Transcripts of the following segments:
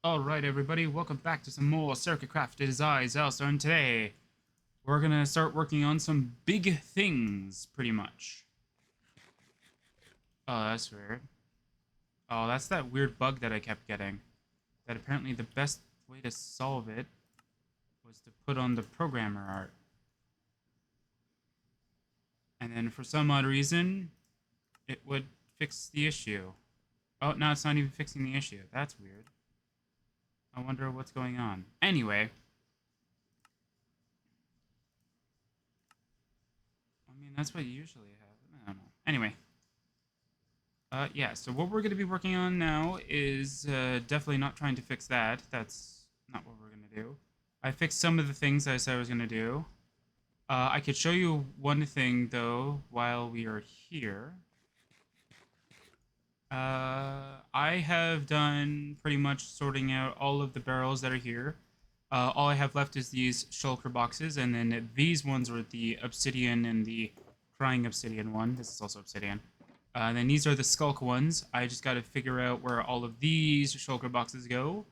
Alright everybody, welcome back to some more Sercacraft. It is I, Xilestar, and today we're gonna start working on some big things, pretty much. Oh, that's weird. Oh, that's that weird bug that I kept getting. That apparently the best way to solve it was to put on the programmer art. And then for some odd reason, it would fix the issue. Oh, now it's not even fixing the issue. That's weird. I wonder what's going on. Anyway, I mean, that's what you usually have. I don't know. Anyway, yeah, so what we're going to be working on now is definitely not trying to fix that. That's not what we're going to do. I fixed some of the things I said I was going to do. I could show you one thing, though, while we are here. I have done pretty much sorting out all of the barrels that are here. All I have left is these shulker boxes, and then these ones are the obsidian and the crying obsidian one. This is also obsidian. And then these are the skulk ones. I just got to figure out where all of these shulker boxes go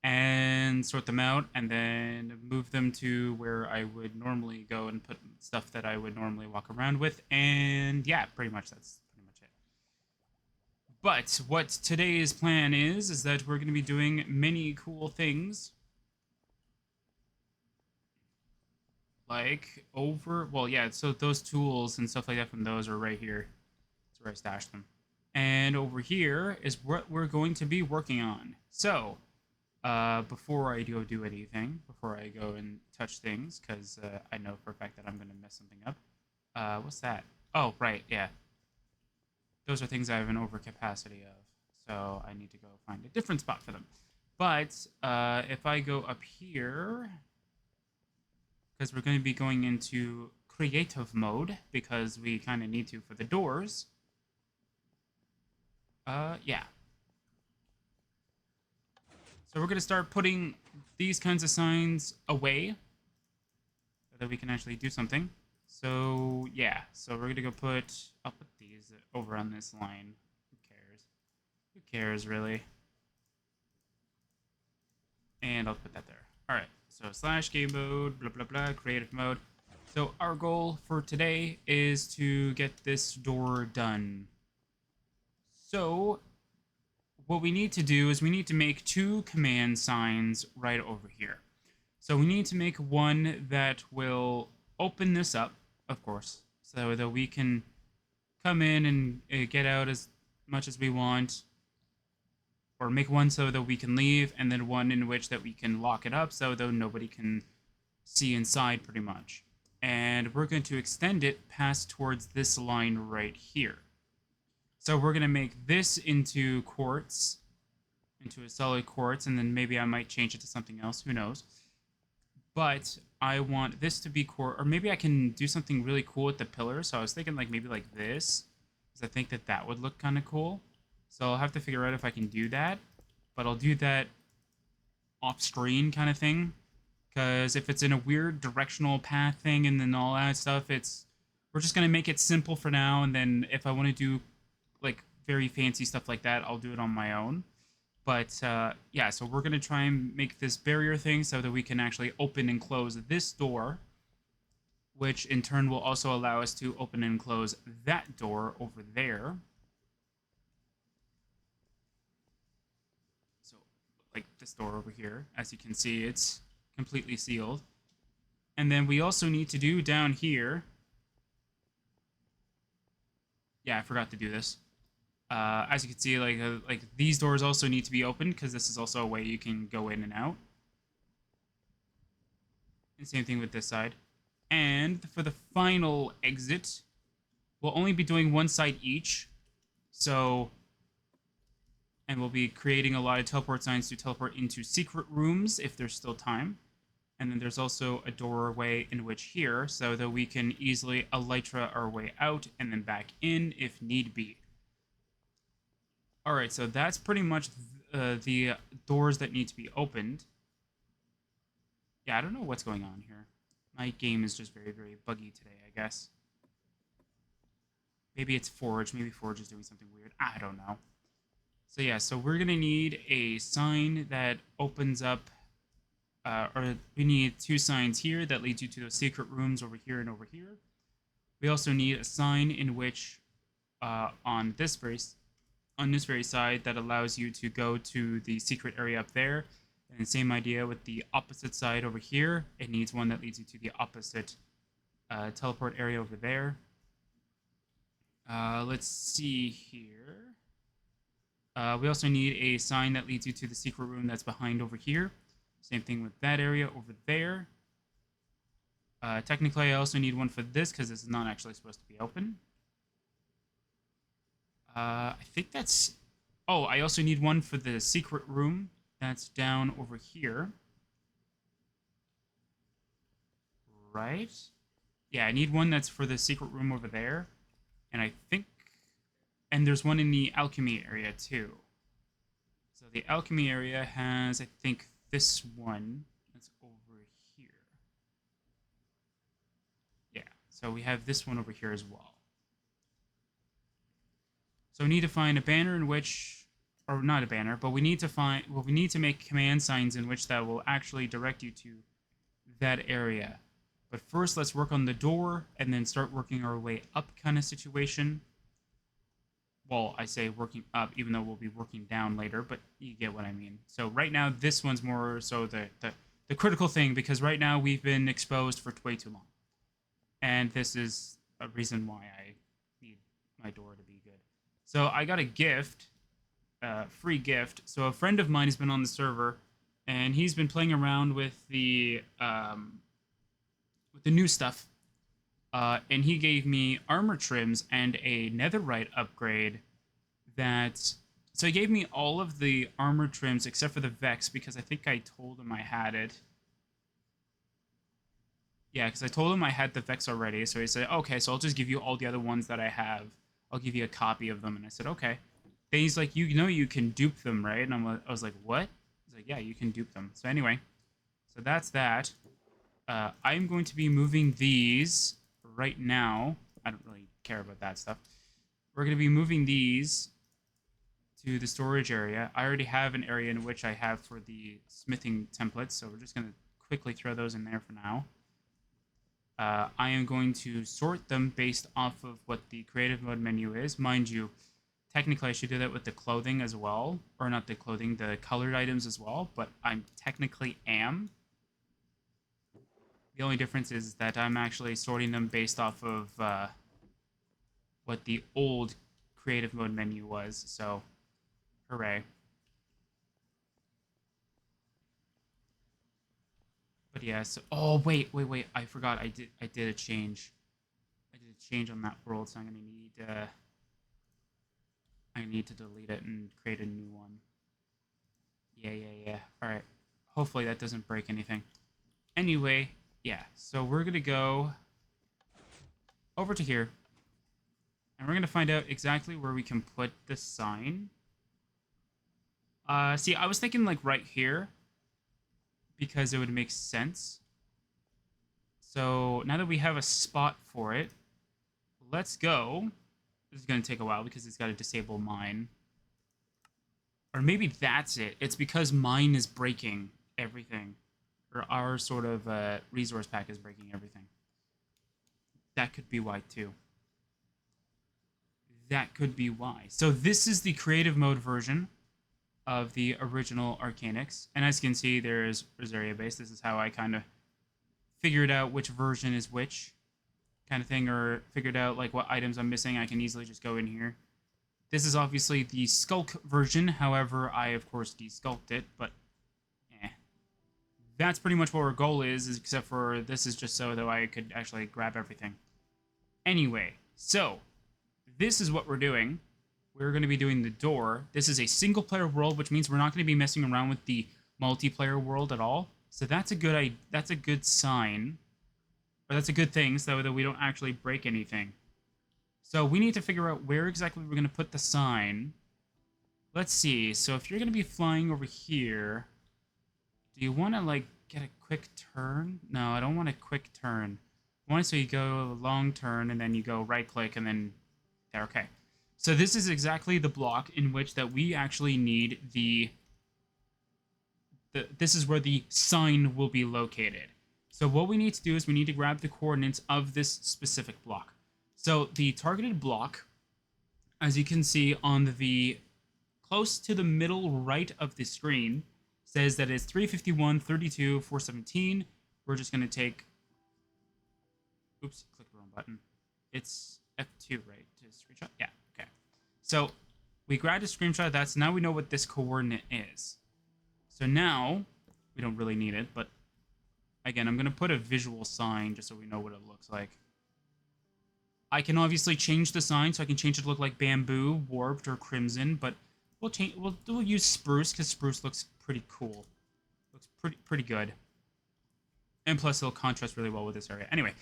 and sort them out, and then move them to where I would normally go and put stuff that I would normally walk around with. And yeah, pretty much that's pretty much it. But what today's plan is that we're going to be doing many cool things. Like over, well, yeah, so those tools and stuff like that from those are right here. That's where I stashed them. And over here is what we're going to be working on. So, before I go do anything, before I go and touch things, because I know for a fact that I'm going to mess something up. What's that? Oh, right, yeah. Those are things I have an overcapacity of. So I need to go find a different spot for them. But if I go up here, because we're going to be going into creative mode, because we kind of need to for the doors. Yeah. So we're going to start putting these kinds of signs away so that we can actually do something. So, yeah. So we're going to go I'll put these over on this line. Who cares? Who cares, really? And I'll put that there. All right. So slash game mode, blah, blah, blah, creative mode. So our goal for today is to get this door done. So what we need to do is we need to make two command signs right over here. So we need to make one that will open this up, of course, so that we can come in and get out as much as we want, or make one so that we can leave, and then one in which that we can lock it up so that nobody can see inside pretty much. And we're going to extend it past towards this line right here. So we're going to make this into quartz, into a solid quartz, and then maybe I might change it to something else, who knows. But I want this to be quartz, or maybe I can do something really cool with the pillars. So I was thinking like maybe like this, because I think that that would look kind of cool. So I'll have to figure out if I can do that, but I'll do that off screen kind of thing. Because if it's in a weird directional path thing and then all that stuff, we're just gonna make it simple for now. And then if I want to do like very fancy stuff like that, I'll do it on my own. But yeah, so we're gonna try and make this barrier thing so that we can actually open and close this door, which in turn will also allow us to open and close that door over there. So like this door over here, as you can see, it's completely sealed. And then we also need to do down here. Yeah, I forgot to do this. As you can see, like these doors also need to be opened because this is also a way you can go in and out. And same thing with this side. And for the final exit, we'll only be doing one side each. So, and we'll be creating a lot of teleport signs to teleport into secret rooms if there's still time. And then there's also a doorway in which here, so that we can easily elytra our way out and then back in if need be. All right, so that's pretty much the doors that need to be opened. Yeah, I don't know what's going on here. My game is just very, very buggy today, I guess. Maybe it's Forge. Maybe Forge is doing something weird. I don't know. So yeah, so we're gonna need a sign that opens up, or we need two signs here that leads you to those secret rooms over here and over here. We also need a sign in which, on this very side, that allows you to go to the secret area up there. And same idea with the opposite side over here. It needs one that leads you to the opposite teleport area over there. Let's see here. We also need a sign that leads you to the secret room that's behind over here. Same thing with that area over there. Technically, I also need one for this because this is not actually supposed to be open. I think that's... Oh, I also need one for the secret room that's down over here. Right? Yeah, I need one that's for the secret room over there. And I think... And there's one in the alchemy area, too. So the alchemy area has, I think, this one that's over here. Yeah, so we have this one over here as well. So we need to find a banner in which, or not a banner, but we need to find, well, we need to make command signs in which that will actually direct you to that area. But first, let's work on the door and then start working our way up kind of situation. Well, I say working up, even though we'll be working down later, but you get what I mean. So right now, this one's more so the critical thing, because right now we've been exposed for way too long. And this is a reason why I need my door to be good. So I got a gift, free gift. So a friend of mine has been on the server, and he's been playing around with the new stuff. And he gave me armor trims and a netherite upgrade that... So he gave me all of the armor trims except for the Vex, because I think I told him I had it. Yeah, because I told him I had the Vex already, so he said, okay, so I'll just give you all the other ones that I have. I'll give you a copy of them, and I said, okay. Then he's like, you know you can dupe them, right? And I was like, what? He's like, yeah, you can dupe them. So anyway, so that's that. I'm going to be moving these right now. I don't really care about that stuff. We're going to be moving these to the storage area. I already have an area in which I have for the smithing templates, so we're just going to quickly throw those in there for now. I am going to sort them based off of what the creative mode menu is. Mind you, technically I should do that with the clothing as well. Or not the clothing, the colored items as well. But I technically am. The only difference is that I'm actually sorting them based off of what the old creative mode menu was. So, hooray. But yeah, so... Oh, wait. I forgot. I did a change. I did a change on that world, so I'm going to need... I need to delete it and create a new one. Yeah. Alright. Hopefully that doesn't break anything. Anyway, yeah. So we're going to go over to here. And we're going to find out exactly where we can put the sign. See, I was thinking like right here, because it would make sense. So now that we have a spot for it, let's go. This is going to take a while because it's got to disable mine. Or maybe that's it. It's because mine is breaking everything. Or our sort of resource pack is breaking everything. That could be why too. That could be why. So this is the creative mode version of the original Arcanix. And as you can see, there's Rosaria base. This is how I kind of figured out which version is which kind of thing, or figured out like what items I'm missing. I can easily just go in here. This is obviously the Skulk version. However, I, of course, deskulked it, but that's pretty much what our goal is, except for this is just so that I could actually grab everything. Anyway, so this is what we're doing. We're going to be doing the door. This is a single-player world, which means we're not going to be messing around with the multiplayer world at all. So that's a good sign. Or that's a good thing, so that we don't actually break anything. So we need to figure out where exactly we're going to put the sign. Let's see. So if you're going to be flying over here, do you want to, like, get a quick turn? No, I don't want a quick turn. I want it so you go a long turn, and then you go right-click, and then... There, okay. So this is exactly the block in which that we actually need this is where the sign will be located. So what we need to do is we need to grab the coordinates of this specific block. So the targeted block, as you can see on the close to the middle right of the screen, says that it's 351, 32, 417. We're just going to take... Oops, click the wrong button. It's F2, right? To screenshot? Yeah, okay. So we grabbed a screenshot of that, so now we know what this coordinate is. So now, we don't really need it, but again, I'm going to put a visual sign just so we know what it looks like. I can obviously change the sign, so I can change it to look like bamboo, warped, or crimson, but we'll use spruce, because spruce looks pretty cool. Looks pretty good. And plus, it'll contrast really well with this area. Anyway,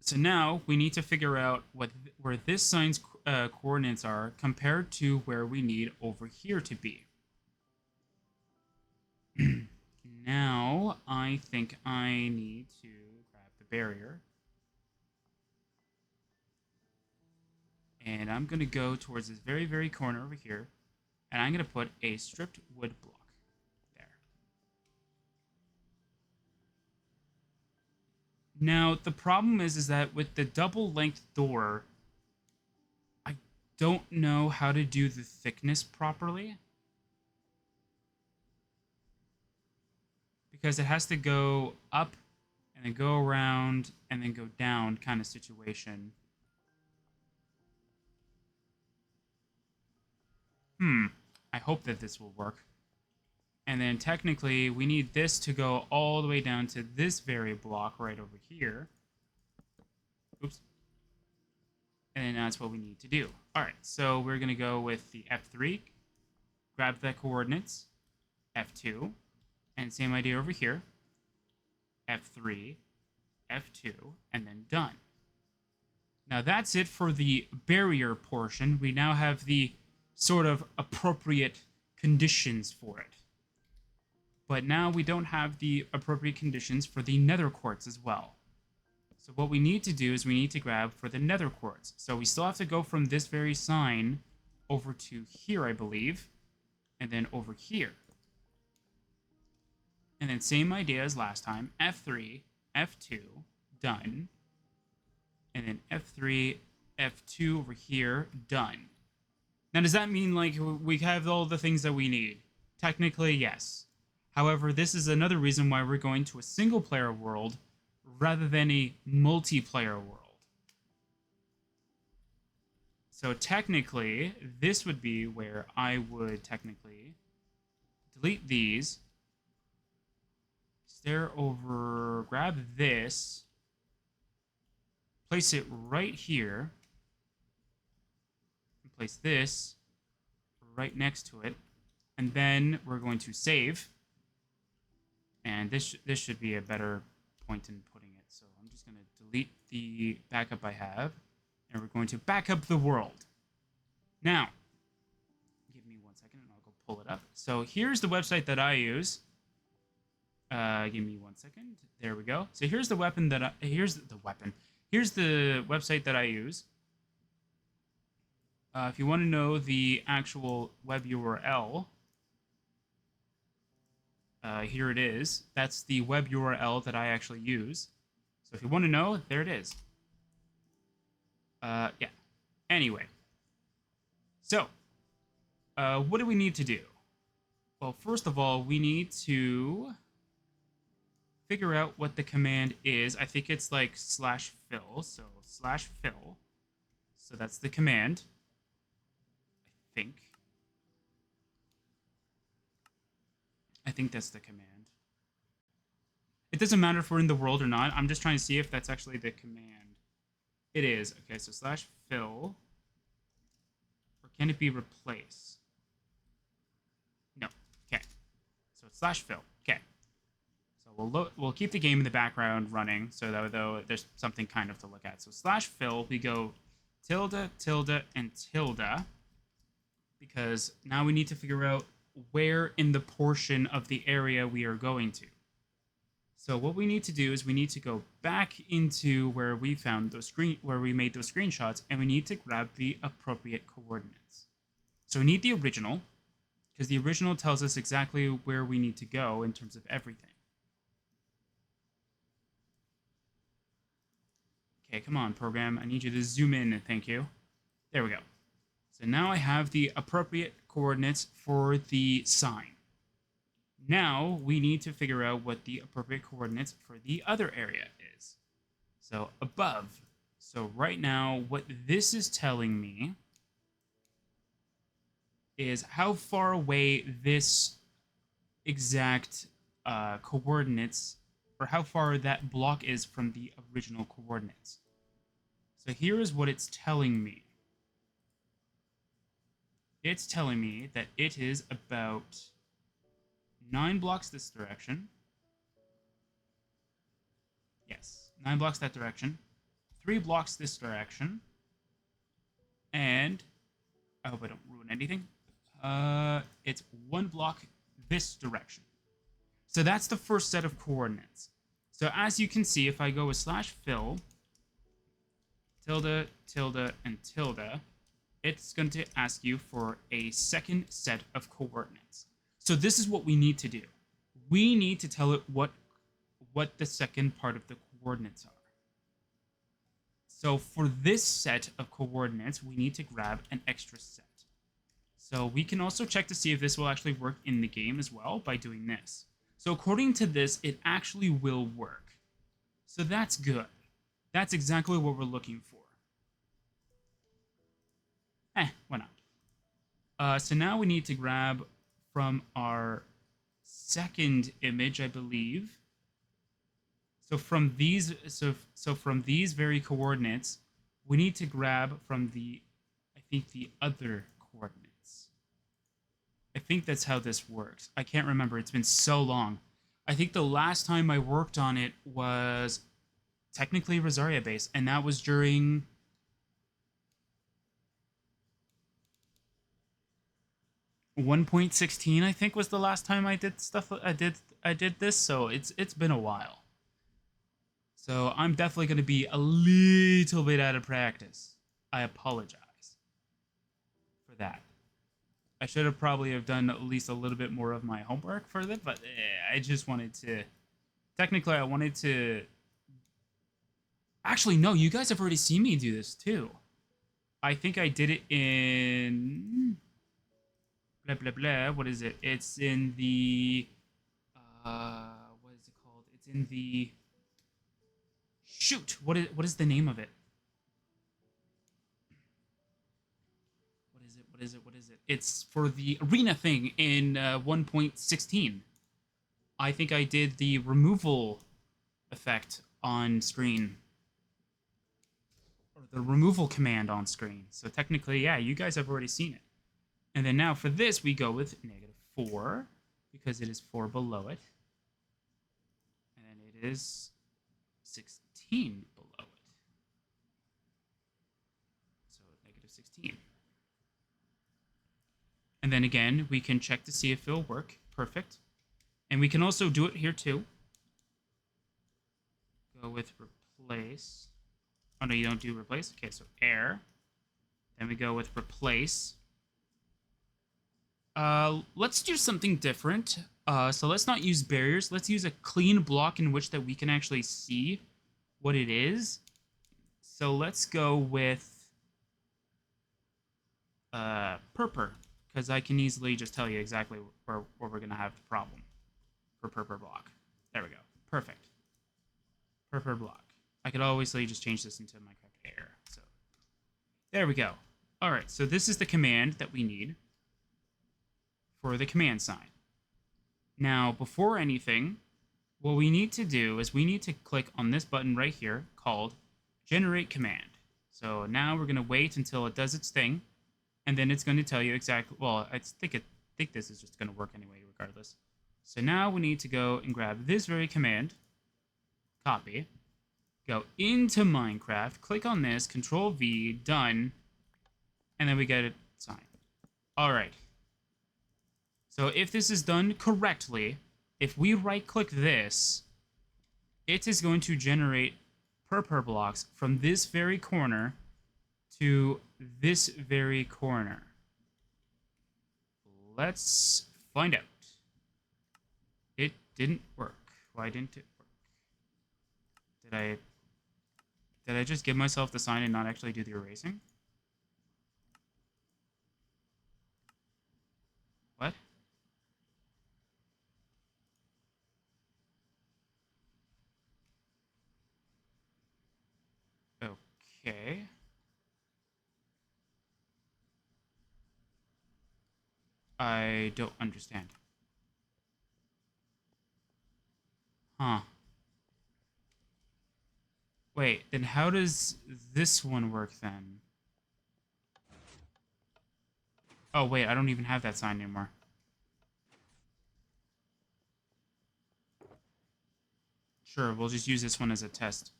so now we need to figure out where this sign's coordinates are compared to where we need over here to be. Now, I think I need to grab the barrier. And I'm going to go towards this very, very corner over here. And I'm going to put a stripped wood block there. Now, the problem is that with the double length door, I don't know how to do the thickness properly. Because it has to go up and then go around and then go down kind of situation. I hope that this will work. And then technically, we need this to go all the way down to this very block right over here. Oops. And then that's what we need to do. All right, so we're going to go with the F3, grab the coordinates, F2, and same idea over here, F3, F2, and then done. Now that's it for the barrier portion. We now have the sort of appropriate conditions for it. But now we don't have the appropriate conditions for the nether quartz as well. So what we need to do is we need to grab for the nether quartz. So we still have to go from this very sign over to here, I believe, and then over here. And then same idea as last time, F3, F2, done. And then F3, F2 over here, done. Now, does that mean, like, we have all the things that we need? Technically, yes. However, this is another reason why we're going to a single-player world rather than a multiplayer world. So technically, this would be where I would technically delete these, stare over, grab this, place it right here, and place this right next to it, and then we're going to save. And this should be a better point in putting it. So I'm just going to delete the backup I have, and we're going to back up the world. Now, give me 1 second, and I'll go pull it up. So here's the website that I use. Give me 1 second. There we go. So here's the weapon that here's the website that I use. If you want to know the actual web URL, here it is. That's the web URL that I actually use. So if you want to know, there it is. Yeah. Anyway. So, what do we need to do? Well, first of all, we need to figure out what the command is. I think it's like /fill. So /fill. So that's the command. I think that's the command. It doesn't matter if we're in the world or not. I'm just trying to see if that's actually the command. It is. Okay, so /fill. Or can it be replace? No. Okay. So it's /fill. Okay. So we'll keep the game in the background running so that though there's something kind of to look at. So /fill, we go tilde, tilde, and tilde. Because now we need to figure out where in the portion of the area we are going to. So what we need to do is we need to go back into where we found those where we made those screenshots, and we need to grab the appropriate coordinates. So we need the original, because the original tells us exactly where we need to go in terms of everything. Okay, come on, program. I need you to zoom in, thank you. There we go. So now I have the appropriate coordinates for the sign. Now we need to figure out what the appropriate coordinates for the other area is. So above. So right now, what this is telling me is how far away this exact coordinates, or how far that block is from the original coordinates. So here is what it's telling me. It's telling me that it is about 9 blocks this direction. Yes, 9 blocks that direction. 3 blocks this direction. And I hope I don't ruin anything. It's 1 block this direction. So that's the first set of coordinates. So as you can see, if I go with /fill, tilde, tilde, and tilde, it's going to ask you for a second set of coordinates. So this is what we need to do. We need to tell it what the second part of the coordinates are. So for this set of coordinates, we need to grab an extra set. So we can also check to see if this will actually work in the game as well by doing this. So according to this, it actually will work. So that's good. That's exactly what we're looking for. Why not? So now we need to grab from our second image, I believe. So from these, so from these very coordinates, we need to grab from the, I think, the other coordinates. I think that's how this works. I can't remember. It's been so long. I think the last time I worked on it was technically Rosaria base, and that was during 1.16, I think, was the last time I did stuff. I did this, so it's been a while. So I'm definitely going to be a little bit out of practice. I apologize for that. I should have probably have done at least a little bit more of my homework for that, but I just wanted to. Technically, I wanted to. Actually, no, you guys have already seen me do this too. I think I did it in. Blah blah blah. What is it? It's in the. What is it called? It's in the. Shoot! What is the name of it? What is it? It's for the arena thing in 1.16. I think I did the removal effect on screen. Or the removal command on screen. So technically, yeah, you guys have already seen it. And then now for this, we go with -4, because it is 4 below it. And then it is 16 below it. So -16. And then again, we can check to see if it'll work. Perfect. And we can also do it here too. Go with replace. Oh no, you don't do replace. Okay, so air. Then we go with replace. Let's do something different. So let's not use barriers. Let's use a clean block in which that we can actually see what it is. So let's go with purpur, because I can easily just tell you exactly where we're going to have the problem for purpur block. There we go. Perfect. Purpur block. I could obviously just change this into Minecraft Air. So there we go. All right, so this is the command that we need for the command sign. Now, before anything, what we need to do is we need to click on this button right here called Generate Command. So now we're going to wait until it does its thing, and then it's going to tell you exactly, well, I think this is just going to work anyway regardless. So now we need to go and grab this very command, copy, go into Minecraft, click on this, Control V, done, and then we get it signed. All right. So if this is done correctly, if we right-click this, it is going to generate purple blocks from this very corner to this very corner. Let's find out. It didn't work. Why didn't it work? Did I just give myself the sign and not actually do the erasing? What? Okay. I don't understand. Huh. Wait, then how does this one work then? Oh, wait, I don't even have that sign anymore. Sure, we'll just use this one as a test.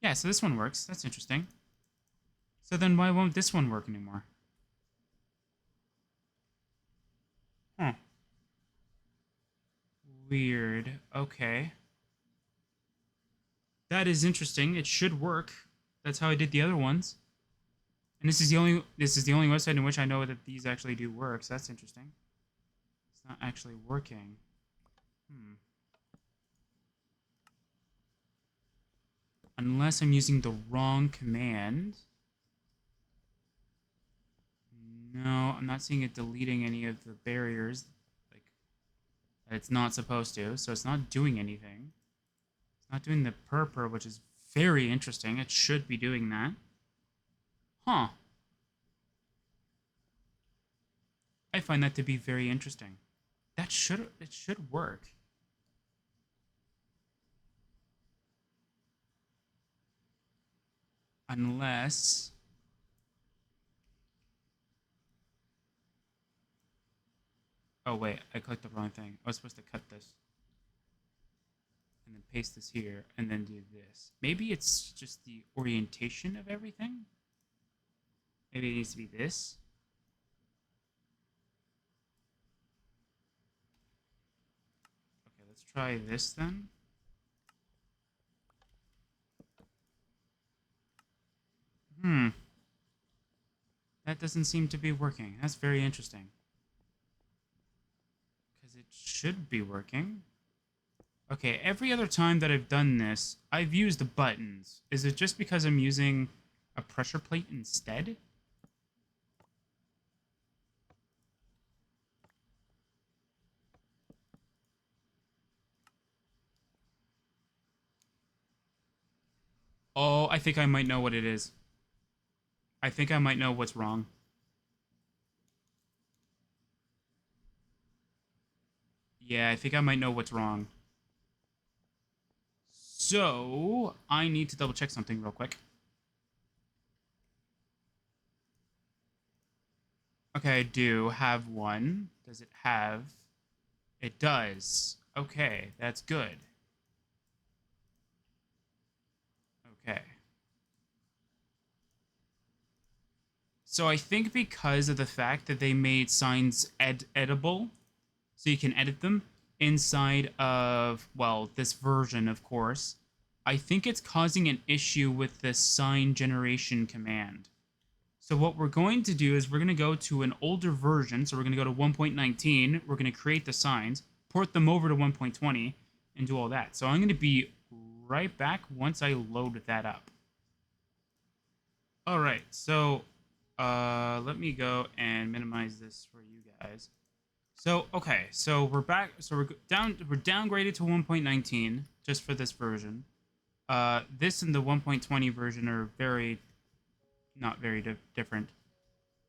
Yeah, so this one works. That's interesting. So then why won't this one work anymore? Huh. Weird. Okay. That is interesting. It should work. That's how I did the other ones. And this is the only website in which I know that these actually do work, so that's interesting. It's not actually working. Unless I'm using the wrong command. No, I'm not seeing it deleting any of the barriers. Like, it's not supposed to, so it's not doing anything. It's not doing the purpur, which is very interesting. It should be doing that. Huh. I find that to be very interesting. It should work. Unless oh wait, I clicked the wrong thing. I was supposed to cut this and then paste this here and then do this. Maybe it's just the orientation of everything. Maybe it needs to be this. Okay, let's try this then. That doesn't seem to be working. That's very interesting. Because it should be working. Okay, every other time that I've done this, I've used the buttons. Is it just because I'm using a pressure plate instead? Oh, I think I might know what it is. I think I might know what's wrong. Yeah, I think I might know what's wrong. So, I need to double check something real quick. Okay, I do have one. Does it have? It does. Okay, that's good. Okay. So I think because of the fact that they made signs editable, so you can edit them inside of, well, this version, of course, I think it's causing an issue with the sign generation command. So what we're going to do is we're going to go to an older version. So we're going to go to 1.19. We're going to create the signs, port them over to 1.20, and do all that. So I'm going to be right back once I load that up. All right. So let me go and minimize this for you guys. So okay. So we're back. So we're down. We're downgraded to 1.19 just for this version. This and the 1.20 version are not very different.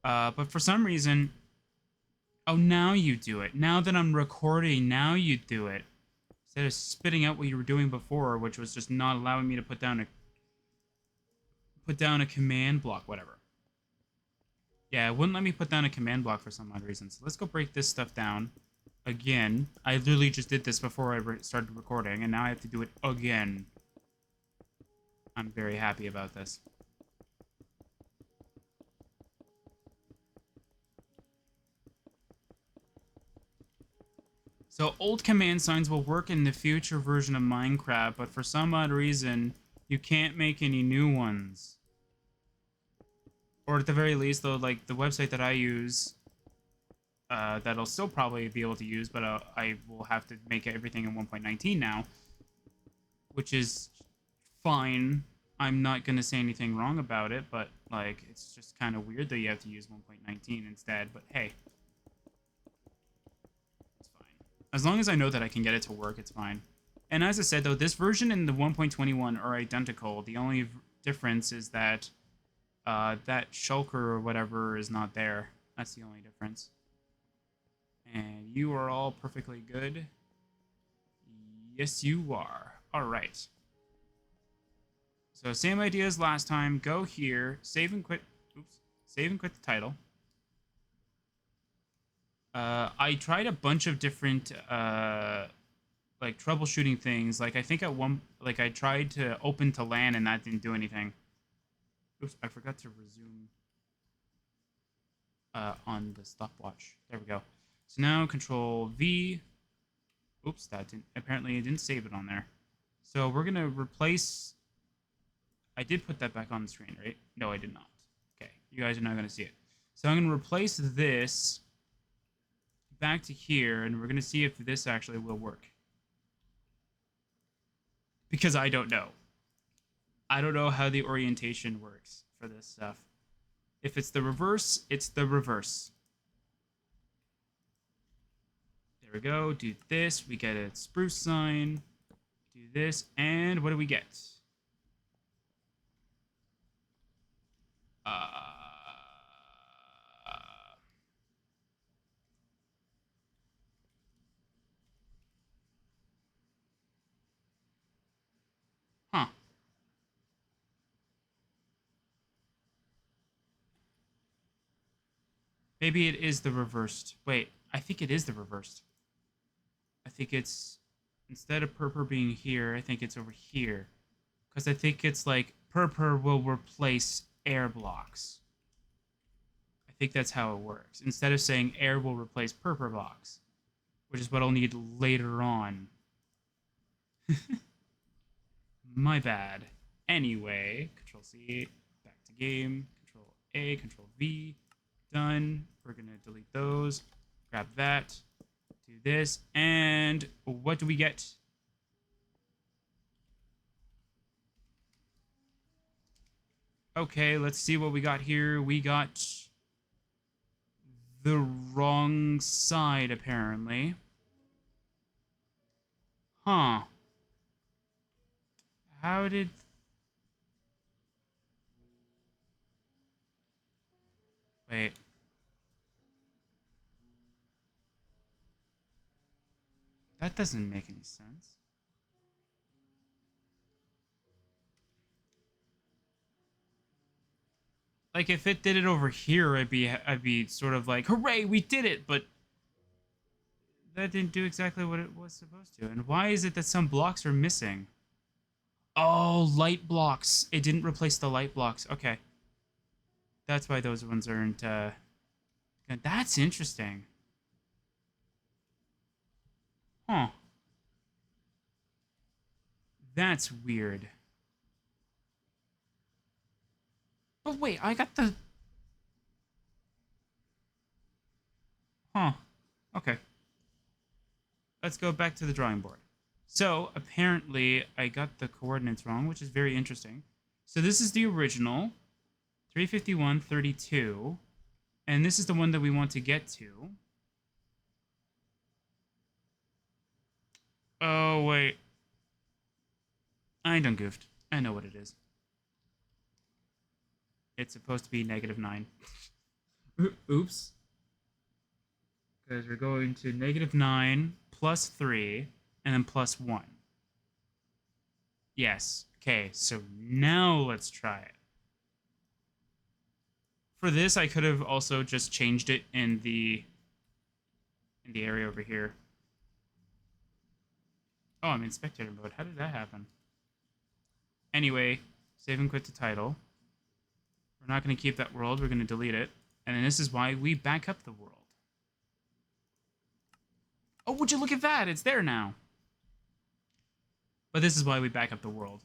But for some reason, oh, now you do it. Now that I'm recording, now you do it. Instead of spitting out what you were doing before, which was just not allowing me to put down a command block, whatever. Yeah, it wouldn't let me put down a command block for some odd reason. So let's go break this stuff down again. I literally just did this before I started recording, and now I have to do it again. I'm very happy about this. So old command signs will work in the future version of Minecraft, but for some odd reason, you can't make any new ones. Or at the very least, though, like the website that I use, that I'll still probably be able to use, but I will have to make everything in 1.19 now, which is fine. I'm not going to say anything wrong about it, but like it's just kind of weird that you have to use 1.19 instead, but hey. It's fine. As long as I know that I can get it to work, it's fine. And as I said, though, this version and the 1.21 are identical. The only difference is that that shulker or whatever is not there. That's the only difference. And you are all perfectly good. Yes, you are. All right. So same idea as last time. Go here, save and quit. Oops. Save and quit the title. I tried a bunch of different like troubleshooting things. Like I think at one, like I tried to open to LAN and that didn't do anything. Oops, I forgot to resume on the stopwatch. There we go. So now Control V. Oops, that didn't. Apparently, it didn't save it on there. So we're gonna replace. I did put that back on the screen, right? No, I did not. Okay, you guys are not gonna see it. So I'm gonna replace this back to here, and we're gonna see if this actually will work. Because I don't know. I don't know how the orientation works for this stuff. If it's the reverse, it's the reverse. There we go. Do this. We get a spruce sign. Do this. And what do we get? Huh. Maybe it is the reversed. Wait, I think it is the reversed. I think it's, instead of purple being here, I think it's over here. Because I think it's like, purple will replace air blocks. I think that's how it works. Instead of saying air will replace purple blocks, which is what I'll need later on. My bad. Anyway, Control C, back to game, Control A, Control V, done. We're gonna delete those, grab that, do this, and what do we get? Okay, let's see what we got here. We got the wrong side, apparently. Huh. How did... Wait. That doesn't make any sense. Like, if it did it over here, I'd be sort of like, hooray, we did it! But that didn't do exactly what it was supposed to. And why is it that some blocks are missing? Oh, light blocks. It didn't replace the light blocks. Okay. That's why those ones aren't, That's interesting. Huh. That's weird. But wait, I got the... Huh. Okay. Let's go back to the drawing board. So, apparently, I got the coordinates wrong, which is very interesting. So this is the original, 351.32, and this is the one that we want to get to. Oh, wait. I done goofed. I know what it is. It's supposed to be -9. Oops. Because we're going to -9 plus 3 and then plus 1. Yes. Okay, so now let's try it. For this, I could have also just changed it in the area over here. Oh, I'm in spectator mode. How did that happen? Anyway, save and quit the title. We're not going to keep that world. We're going to delete it. And then this is why we back up the world. Oh, would you look at that? It's there now. But this is why we back up the world.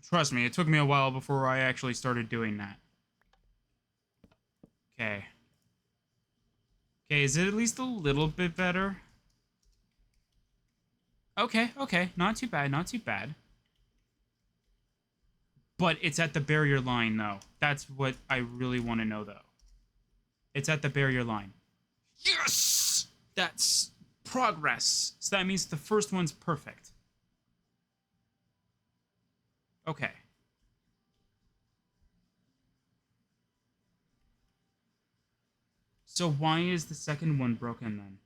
Trust me, it took me a while before I actually started doing that. Okay. Okay, is it at least a little bit better? Okay, okay. Not too bad, not too bad. But it's at the barrier line, though. That's what I really want to know, though. It's at the barrier line. Yes! That's progress. So that means the first one's perfect. Okay. So why is the second one broken, then?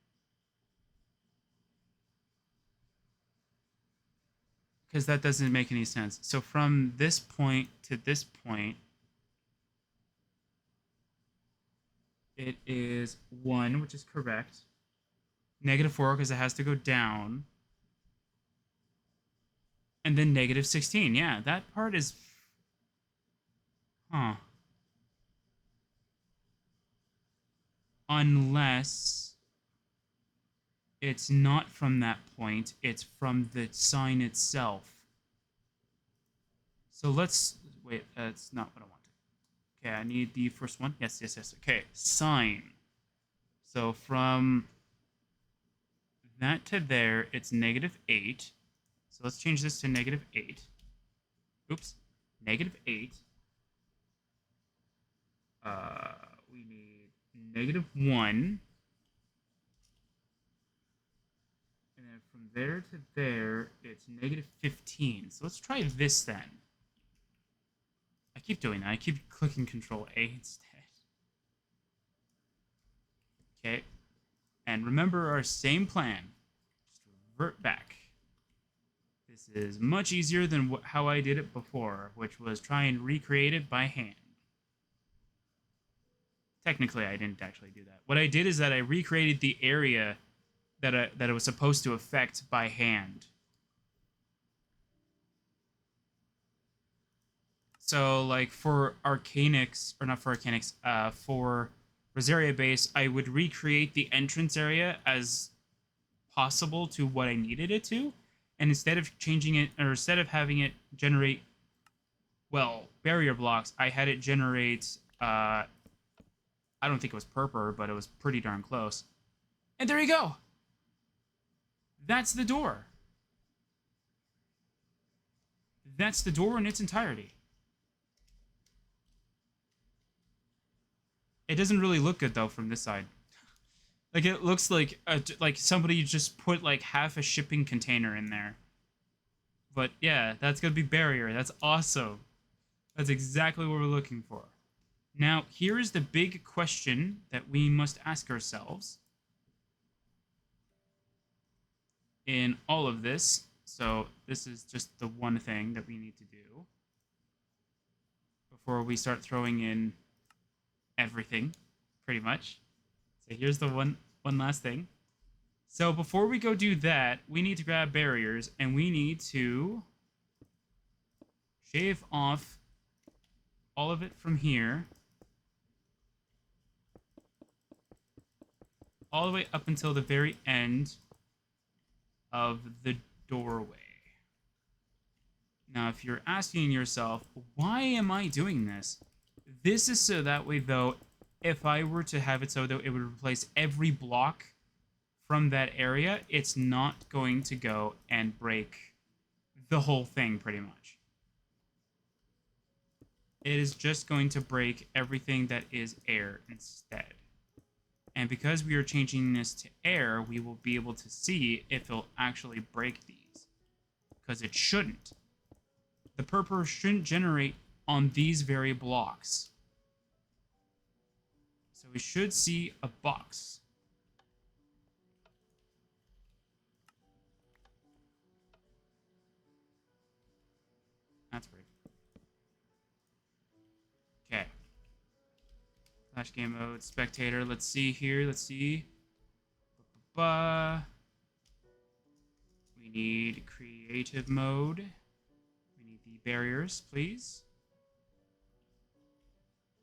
Because that doesn't make any sense. So from this point to this point, it is 1, which is correct. -4, because it has to go down. And then -16. Yeah, that part is... Huh. Unless it's not from that point, it's from the sign itself. So let's... Wait, that's not what I wanted. Okay, I need the first one. Yes, yes, yes. Okay, sign. So from that to there, it's -8. So let's change this to -8. Oops. -8. We need -1. And then from there to there, it's -15. So let's try this then. I keep doing that. I keep clicking Control A instead. Okay. And remember our same plan. Just revert back. This is much easier than how I did it before, which was try and recreate it by hand. Technically, I didn't actually do that. What I did is that I recreated the area that it was supposed to affect by hand. So, like, for Arcanix, or not for Arcanix, for Rosaria base, I would recreate the entrance area as possible to what I needed it to. And instead of changing it, or instead of having it generate, well, barrier blocks, I had it generate, I don't think it was purple, but it was pretty darn close. And there you go! That's the door. That's the door in its entirety. It doesn't really look good, though, from this side. Like, it looks like somebody just put, like, half a shipping container in there. But, yeah, that's gonna be barrier. That's awesome. That's exactly what we're looking for. Now, here is the big question that we must ask ourselves in all of this. So, this is just the one thing that we need to do before we start throwing in everything, pretty much. So here's the one last thing. So before we go do that, we need to grab barriers, and we need to shave off all of it from here, all the way up until the very end of the doorway. Now, if you're asking yourself, why am I doing this? This is so that way, though, if I were to have it so that it would replace every block from that area, it's not going to go and break the whole thing, pretty much. It is just going to break everything that is air instead. And because we are changing this to air, we will be able to see if it'll actually break these. Because it shouldn't. The purpur shouldn't generate on these very blocks. So we should see a box. That's weird. Okay. Flash game mode, spectator. Let's see here. Let's see. We need creative mode. We need the barriers, please.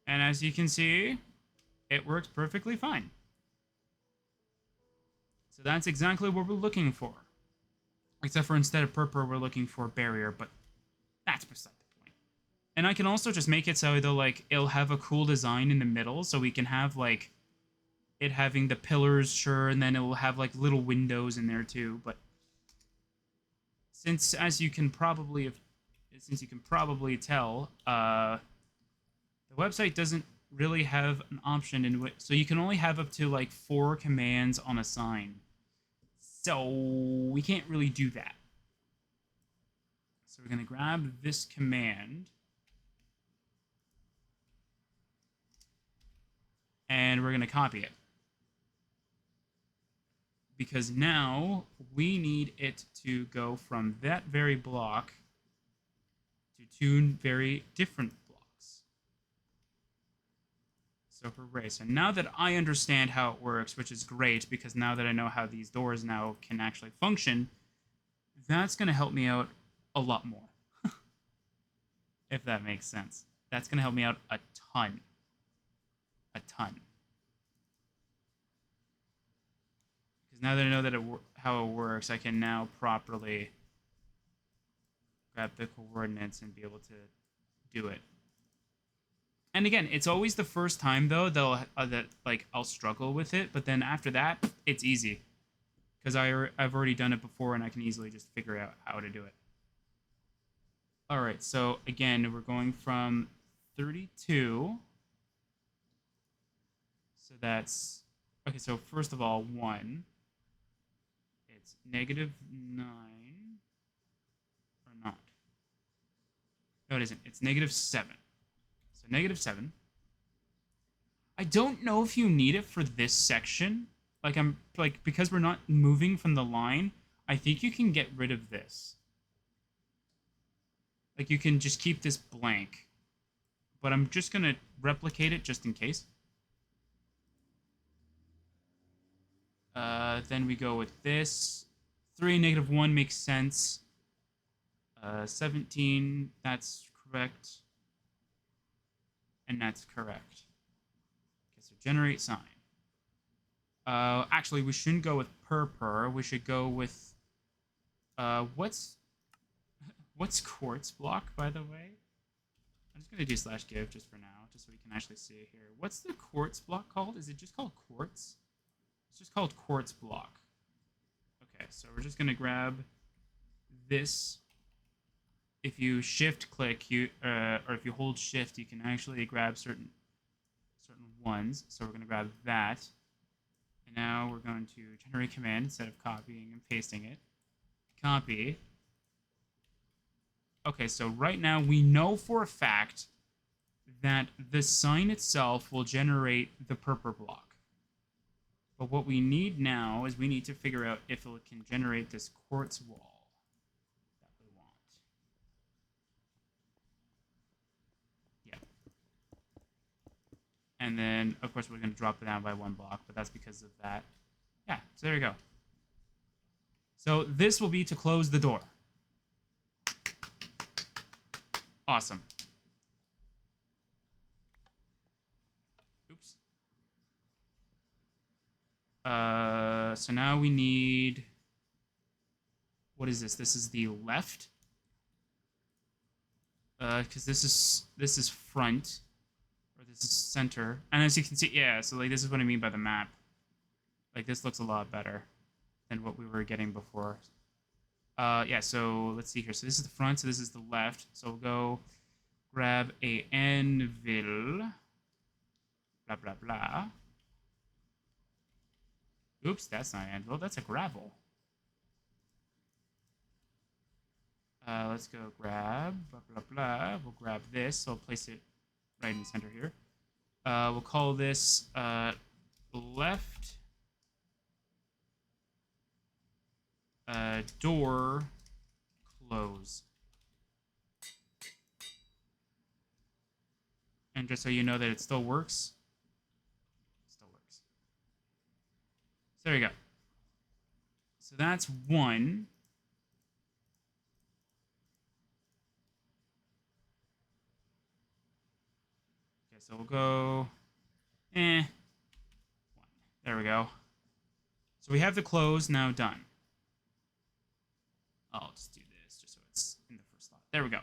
And as you can see, it works perfectly fine. So that's exactly what we're looking for. Except for instead of purple, we're looking for barrier, but that's beside the point. And I can also just make it so though, like, it'll have a cool design in the middle, so we can have, like, it having the pillars, sure, and then it will have, like, little windows in there too, but since, as you can probably tell, the website doesn't really have an option in which, so you can only have up to, like, 4 commands on a sign. So we can't really do that. So we're going to grab this command. And we're going to copy it. Because now we need it to go from that very block to 2 very different blocks. So hooray. So now that I understand how it works, which is great, because now that I know how these doors now can actually function, that's going to help me out a lot more. If that makes sense. That's going to help me out a ton. A ton. Because now that I know that how it works, I can now properly grab the coordinates and be able to do it. And again, it's always the first time though that like I'll struggle with it, but then after that, it's easy because I've already done it before and I can easily just figure out how to do it. All right, so again, we're going from 32. So that's okay. So first of all, 1. It's -9 or not. No, it isn't. It's -7. So -7. I don't know if you need it for this section. Like I'm like because we're not moving from the line, I think you can get rid of this. Like you can just keep this blank. But I'm just going to replicate it just in case. Then we go with this. 3 -1 makes sense. 17, that's correct. And that's correct. Okay, so generate sign. Actually, we shouldn't go with purpur. We should go with what's quartz block, by the way? I'm just gonna do /give just for now, just so we can actually see it here. What's the quartz block called? Is it just called quartz? It's just called quartz block. Okay, so we're just gonna grab this. If you shift click, or if you hold shift, you can actually grab certain ones. So we're gonna grab that. And now we're going to generate command instead of copying and pasting it. Copy. Okay, so right now we know for a fact that the sign itself will generate the purpur block. But what we need now is we need to figure out if it can generate this quartz wall that we want. Yeah. And then, of course, we're going to drop it down by 1 block, but that's because of that. Yeah, so there you go. So this will be to close the door. Awesome. Oops. So now we need... What is this? This is the left. Because this is front. Or this is center. And as you can see, yeah, so like this is what I mean by the map. Like this looks a lot better than what we were getting before. Yeah, so let's see here. So this is the front, so this is the left. So we'll go grab a anvil. Blah, blah, blah. Oops, that's not an anvil. That's a gravel. Let's go grab, blah, blah, blah. We'll grab this. So I'll place it right in the center here. We'll call this left door close. And just so you know that it still works, it still works. So there you go. So that's 1. Okay, so we'll go, 1. There we go. So we have the close now done. I'll just do this just so it's in the first slot. There we go.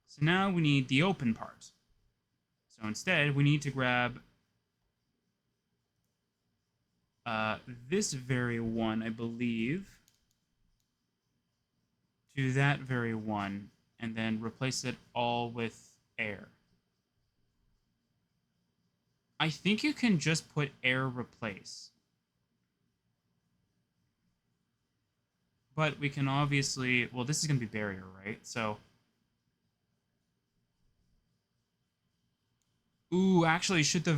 So now we need the open part. So instead, we need to grab this very one, I believe, to that very one, and then replace it all with air. I think you can just put air replace. But we can obviously, well, this is going to be barrier, right? So, ooh, actually, should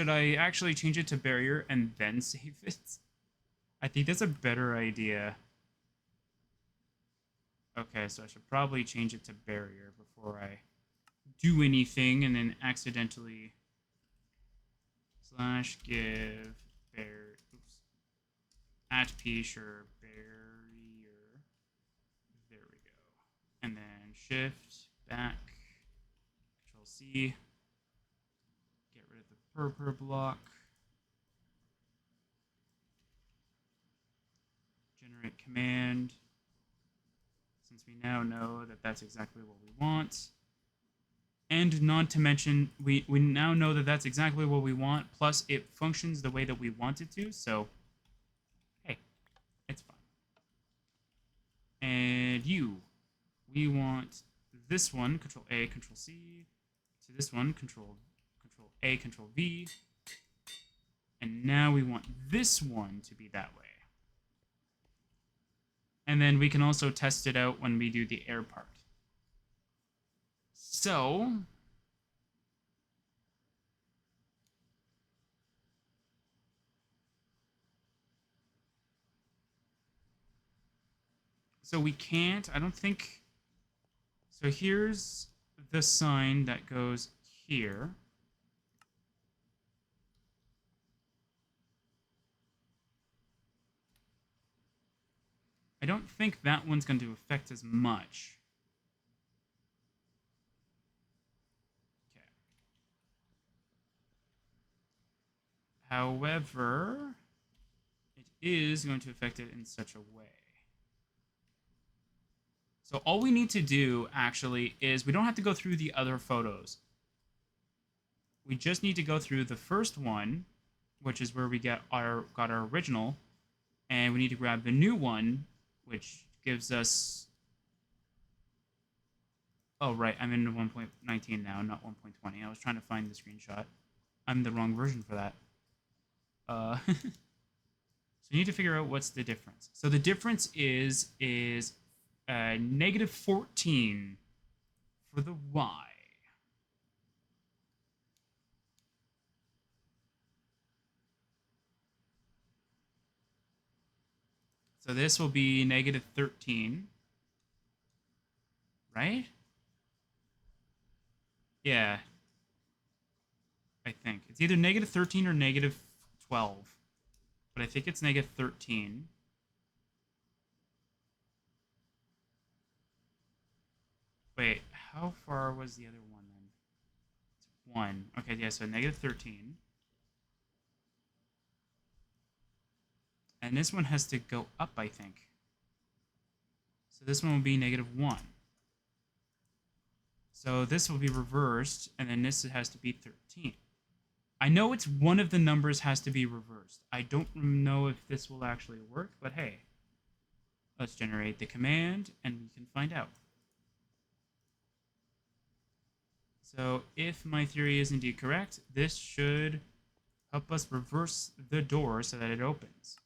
I actually change it to barrier and then save it? I think that's a better idea. Okay, so I should probably change it to barrier before I do anything and then accidentally slash give bear, oops, at p, sure, barrier. There we go. And then shift back, control C, get rid of the purple block, generate command, since we now know that that's exactly what we want. And not to mention, we now know that that's exactly what we want, plus it functions the way that we want it to, so, hey, it's fine. And we want this one, Control A, Control C, to this one, Control A, Control V, and now we want this one to be that way. And then we can also test it out when we do the air part. So we can't, I don't think, so here's the sign that goes here. I don't think that one's going to affect as much. Okay. However, it is going to affect it in such a way. So all we need to do, actually, is we don't have to go through the other photos. We just need to go through the first one, which is where we got our original, and we need to grab the new one, which gives us... Oh, right, I'm in 1.19 now, not 1.20. I was trying to find the screenshot. I'm the wrong version for that. So you need to figure out what's the difference. So the difference is negative 14 for the Y. So this will be negative 13. Right? Yeah. I think. It's either negative 13 or negative 12. But I think it's negative 13. Wait, how far was the other one then? It's 1. Okay, yeah, so negative 13. And this one has to go up, I think. So this one will be negative 1. So this will be reversed, and then this has to be 13. I know it's one of the numbers has to be reversed. I don't know if this will actually work, but hey. Let's generate the command, and we can find out. So if my theory is indeed correct, this should help us reverse the door so that it opens.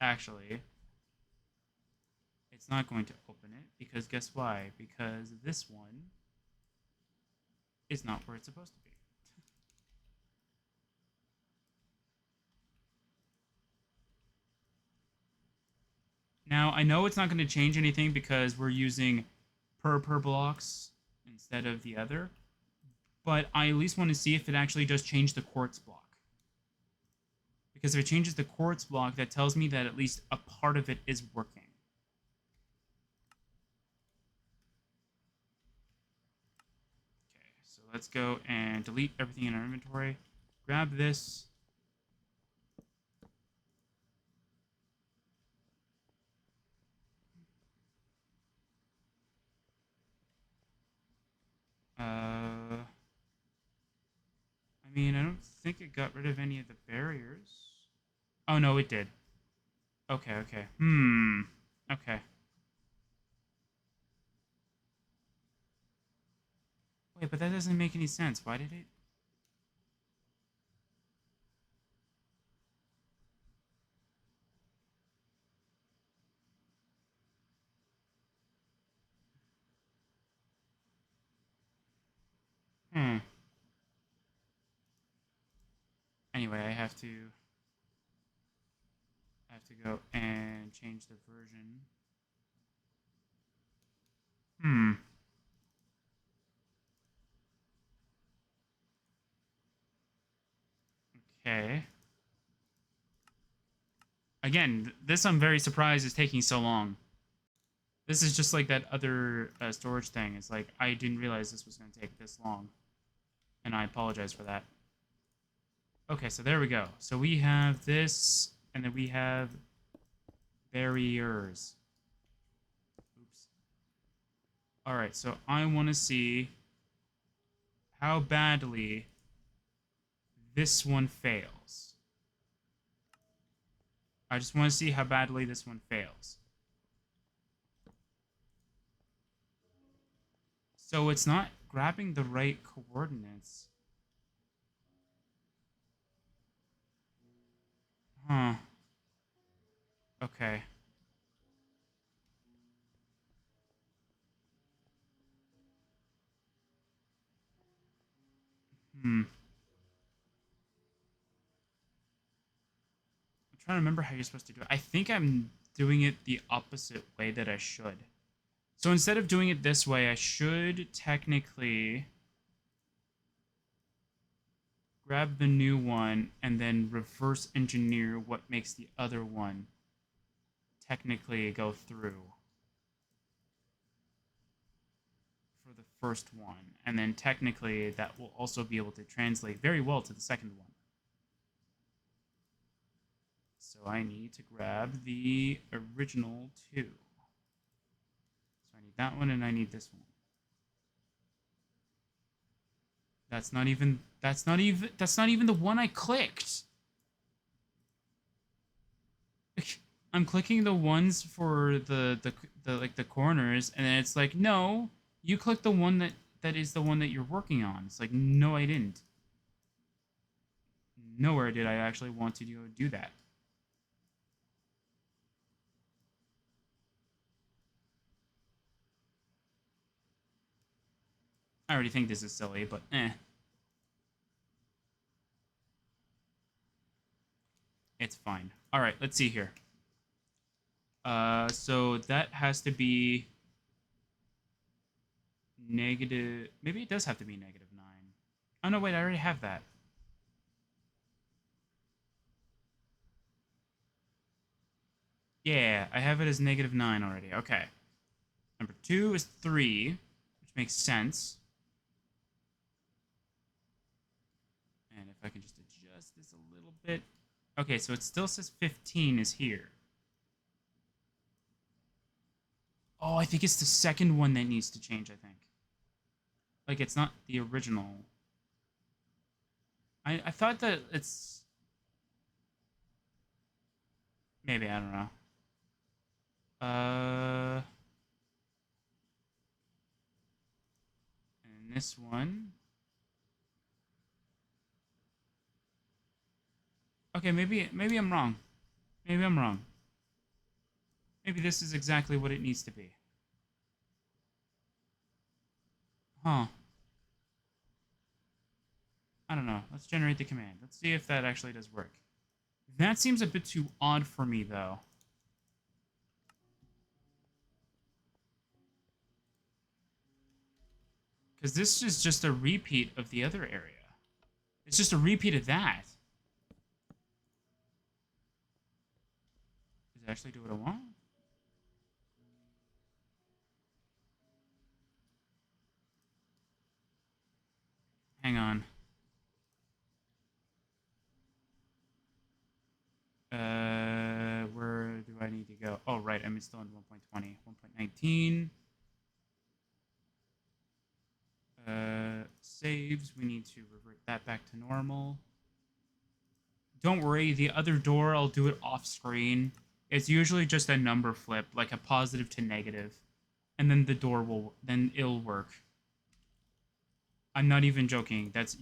Actually, it's not going to open it, because guess why? Because this one is not where it's supposed to be. Now, I know it's not going to change anything because we're using per blocks instead of the other, but I at least want to see if it actually does change the quartz block. Because if it changes the quartz block, that tells me that at least a part of it is working. Okay, so let's go and delete everything in our inventory. Grab this, I mean, I don't think it got rid of any of the barriers. Oh, no, it did. Okay, okay. Okay. Wait, but that doesn't make any sense. Why did it? Hmm. Anyway, I have to go and change the version. Hmm. Okay. Again, this I'm very surprised is taking so long. This is just like that other storage thing. It's like, I didn't realize this was going to take this long. And I apologize for that. Okay, so there we go. So we have this, and then we have barriers. Oops. Alright, so I want to see how badly this one fails. I just want to see how badly this one fails. So it's not grabbing the right coordinates. Huh. Okay. Hmm. I'm trying to remember how you're supposed to do it. I think I'm doing it the opposite way that I should. So instead of doing it this way, I should technically grab the new one and then reverse engineer what makes the other one technically go through for the first one. And then technically that will also be able to translate very well to the second one. So I need to grab the original two. So I need that one and I need this one. That's not even the one I clicked. I'm clicking the ones for the like the corners, and then it's like, no, you click the one that is the one that you're working on. It's like, no, I didn't. Nowhere did I actually want to do that. I already think this is silly, but it's fine. All right, let's see here. So that has to be negative. Maybe it does have to be -9. Oh no, wait, I already have that. Yeah, I have it as -9 already. Okay. Number two is 3, which makes sense. And if I can just adjust this a little bit. Okay, so it still says 15 is here. Oh, I think it's the second one that needs to change, I think. Like, it's not the original. I thought that it's... Maybe, I don't know. And this one... Okay, maybe I'm wrong. Maybe I'm wrong. Maybe this is exactly what it needs to be. Huh. I don't know. Let's generate the command. Let's see if that actually does work. That seems a bit too odd for me, though. Because this is just a repeat of the other area. It's just a repeat of that. Does it actually do what I want? Hang on. Where do I need to go? Oh, right. I'm still in 1.20. 1.19. saves. We need to revert that back to normal. Don't worry, the other door, I'll do it off screen. It's usually just a number flip, like a positive to negative. And then the door will, then it'll work. I'm not even joking. That's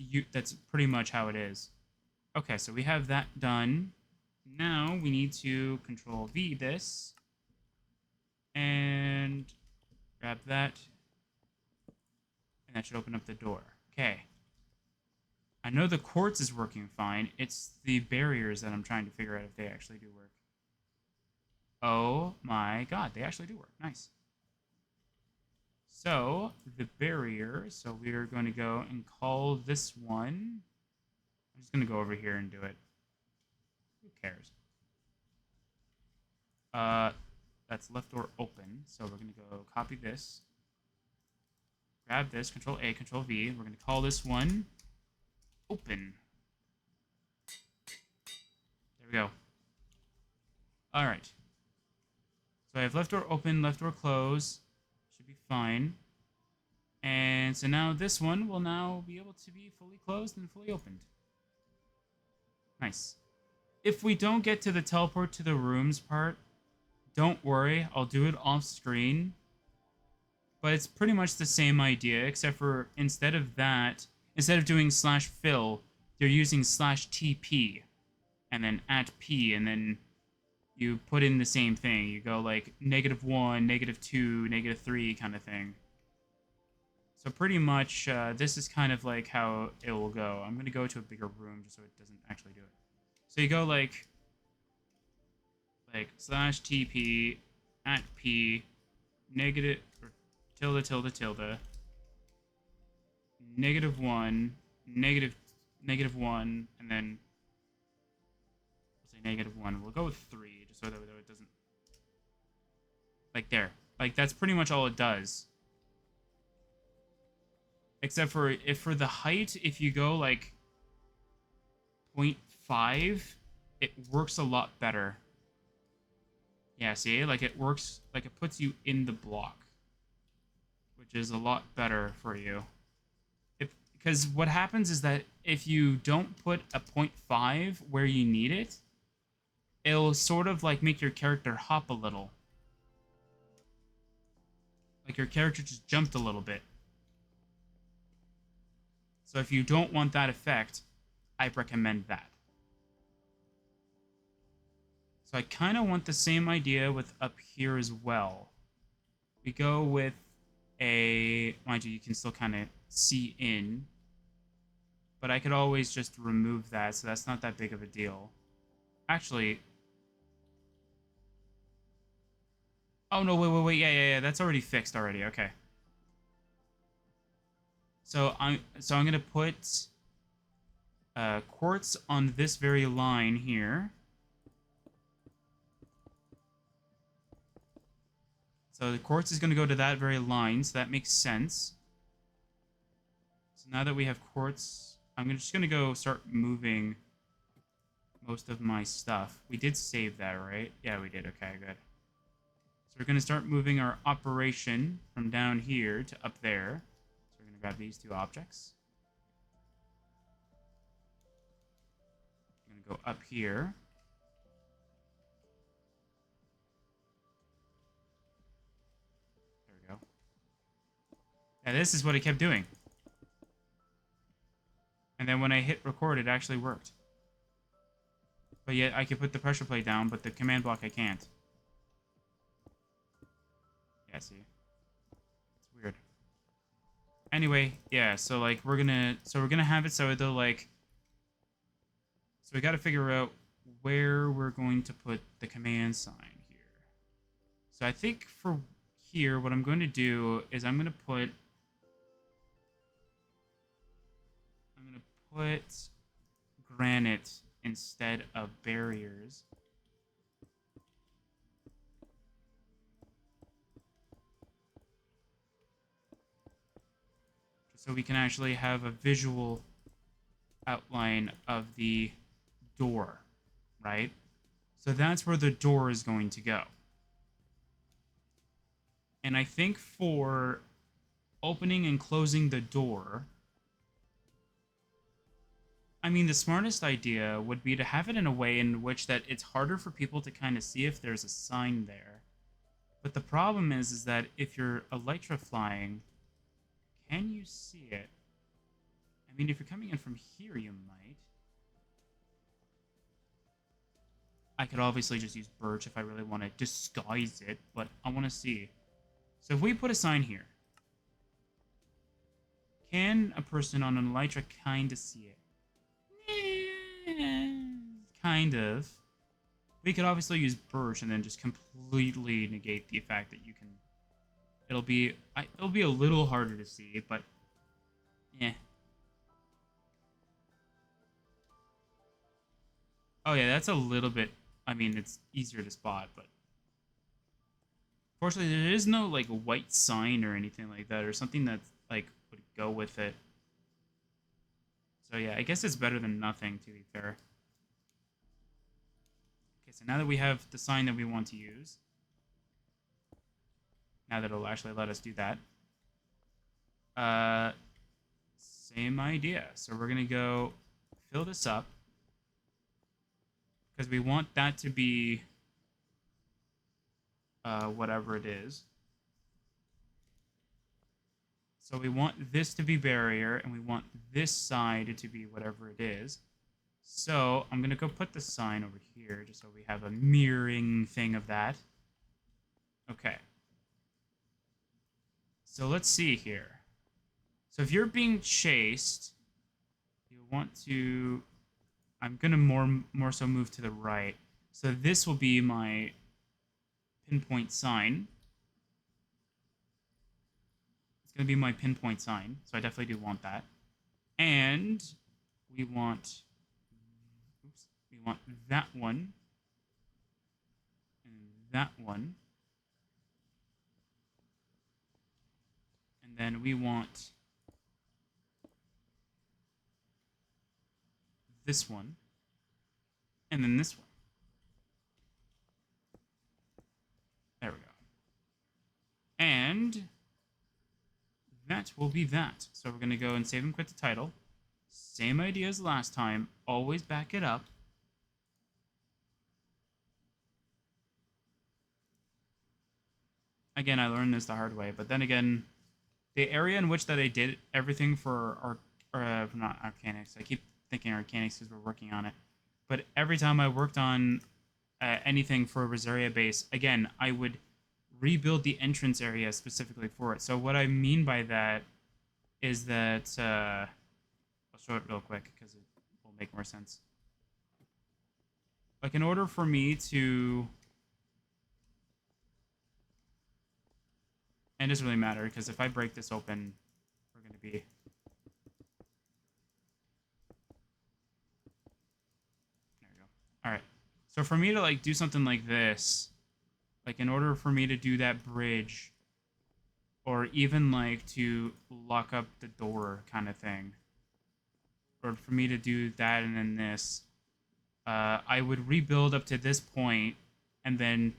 pretty much how it is. Okay, so we have that done. Now we need to Control V this. And grab that. And that should open up the door. Okay. I know the quartz is working fine. It's the barriers that I'm trying to figure out if they actually do work. Oh my god, they actually do work. Nice. So, the barrier, so we're going to go and call this one. I'm just going to go over here and do it. Who cares? That's left door open. So we're going to go copy this. Grab this, Control A, Control V. We're going to call this one open. There we go. All right. So I have left door open, left door close. Should be fine. And so now this one will now be able to be fully closed and fully opened. Nice. If we don't get to the teleport to the rooms part, don't worry, I'll do it off screen. But it's pretty much the same idea, except for instead of that, instead of doing /fill, they're using /TP. And then @P, and then you put in the same thing. You go like -1, -2, -3 kind of thing. So pretty much, this is kind of like how it will go. I'm going to go to a bigger room just so it doesn't actually do it. So you go like /TP @P negative or tilde tilde tilde -1 -1 and then we'll say -1. We'll go with 3 just so that it doesn't like there. Like that's pretty much all it does. Except for if for the height, if you go like 0.5, it works a lot better. Yeah, see? Like it works, like it puts you in the block, which is a lot better for you. Because what happens is that if you don't put a 0.5 where you need it, it'll sort of like make your character hop a little. Like your character just jumped a little bit. So if you don't want that effect, I recommend that. So I kind of want the same idea with up here as well. We go with a, mind you can still kind of see in, but I could always just remove that, so that's not that big of a deal. Actually, oh no, wait, yeah, that's already fixed already. Okay. So I'm gonna put quartz on this very line here. So the quartz is gonna go to that very line, so that makes sense. So now that we have quartz, I'm just gonna go start moving most of my stuff. We did save that, right? Yeah, we did. Okay, good. So we're gonna start moving our operation from down here to up there. So we're gonna grab these two objects. I'm gonna go up here. There we go. And this is what it kept doing. And then when I hit record, it actually worked. But yet I could put the pressure plate down, but the command block I can't. Yeah, see? It's weird. Anyway, yeah, so like we're gonna have it so they'll like, so we gotta figure out where we're going to put the command sign here. So I think for here, what I'm going to do is I'm gonna put granite instead of barriers. So we can actually have a visual outline of the door, right? So that's where the door is going to go. And I think for opening and closing the door, I mean, the smartest idea would be to have it in a way in which that it's harder for people to kind of see if there's a sign there. But the problem is that if you're elytra flying, can you see it? I mean, if you're coming in from here, you might. I could obviously just use birch if I really want to disguise it, but I want to see. So if we put a sign here, can a person on an elytra kind of see it? Kind of. We could obviously use birch and then just completely negate the fact that you can. It'll be a little harder to see, but yeah. Oh yeah, that's a little bit. I mean, it's easier to spot, but fortunately, there is no like white sign or anything like that, or something that like would go with it. So yeah, I guess it's better than nothing, to be fair. Okay, so now that we have the sign that we want to use, now that it'll actually let us do that, uh, same idea. So we're gonna go fill this up because we want that to be whatever it is. So we want this to be barrier, and we want this side to be whatever it is. So I'm going to go put the sign over here, just so we have a mirroring thing of that. Okay. So let's see here. So if you're being chased, you want to... I'm going to more so move to the right. So this will be my pinpoint sign. It's going to be my pinpoint sign, so I definitely do want that. And we want... Oops. We want that one. And that one. And then we want this one. And then this one. There we go. And that will be that. So we're going to go and save and quit the title. Same idea as last time. Always back it up. Again, I learned this the hard way, but then again, the area in which that I did everything for not Arcanics. I keep thinking Arcanics because we're working on it. But every time I worked on anything for a Rosaria base, again, I would rebuild the entrance area specifically for it. So what I mean by that is that I'll show it real quick because it will make more sense. Like in order for me to, and it doesn't really matter because if I break this open, we're going to be. There we go. All right. So for me to like do something like this, like in order for me to do that bridge, or even like to lock up the door kind of thing, or for me to do that and then this, I would rebuild up to this point and then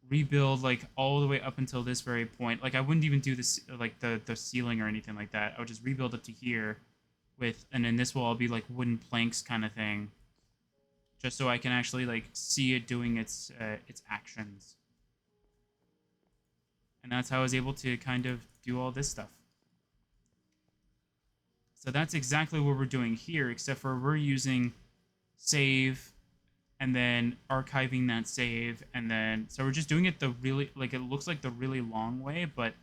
rebuild like all the way up until this very point. Like I wouldn't even do this like the ceiling or anything like that. I would just rebuild up to here with, and then this will all be like wooden planks kind of thing, just so I can actually like see it doing its actions. And that's how I was able to kind of do all this stuff. So that's exactly what we're doing here, except for we're using save and then archiving that save, and then so we're just doing it the really, like, it looks like the really long way, but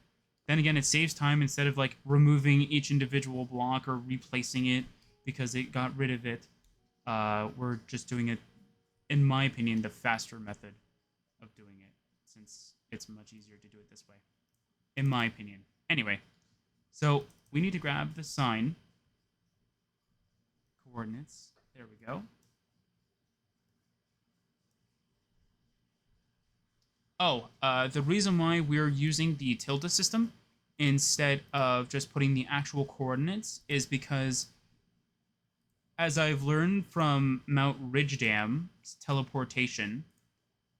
then again it saves time instead of like removing each individual block or replacing it because it got rid of it. We're just doing it, in my opinion, the faster method of doing it, since it's much easier to do it this way, in my opinion. Anyway, so we need to grab the sign coordinates. There we go. Oh, the reason why we're using the tilde system instead of just putting the actual coordinates is because, as I've learned from Mount Ridgedam's teleportation,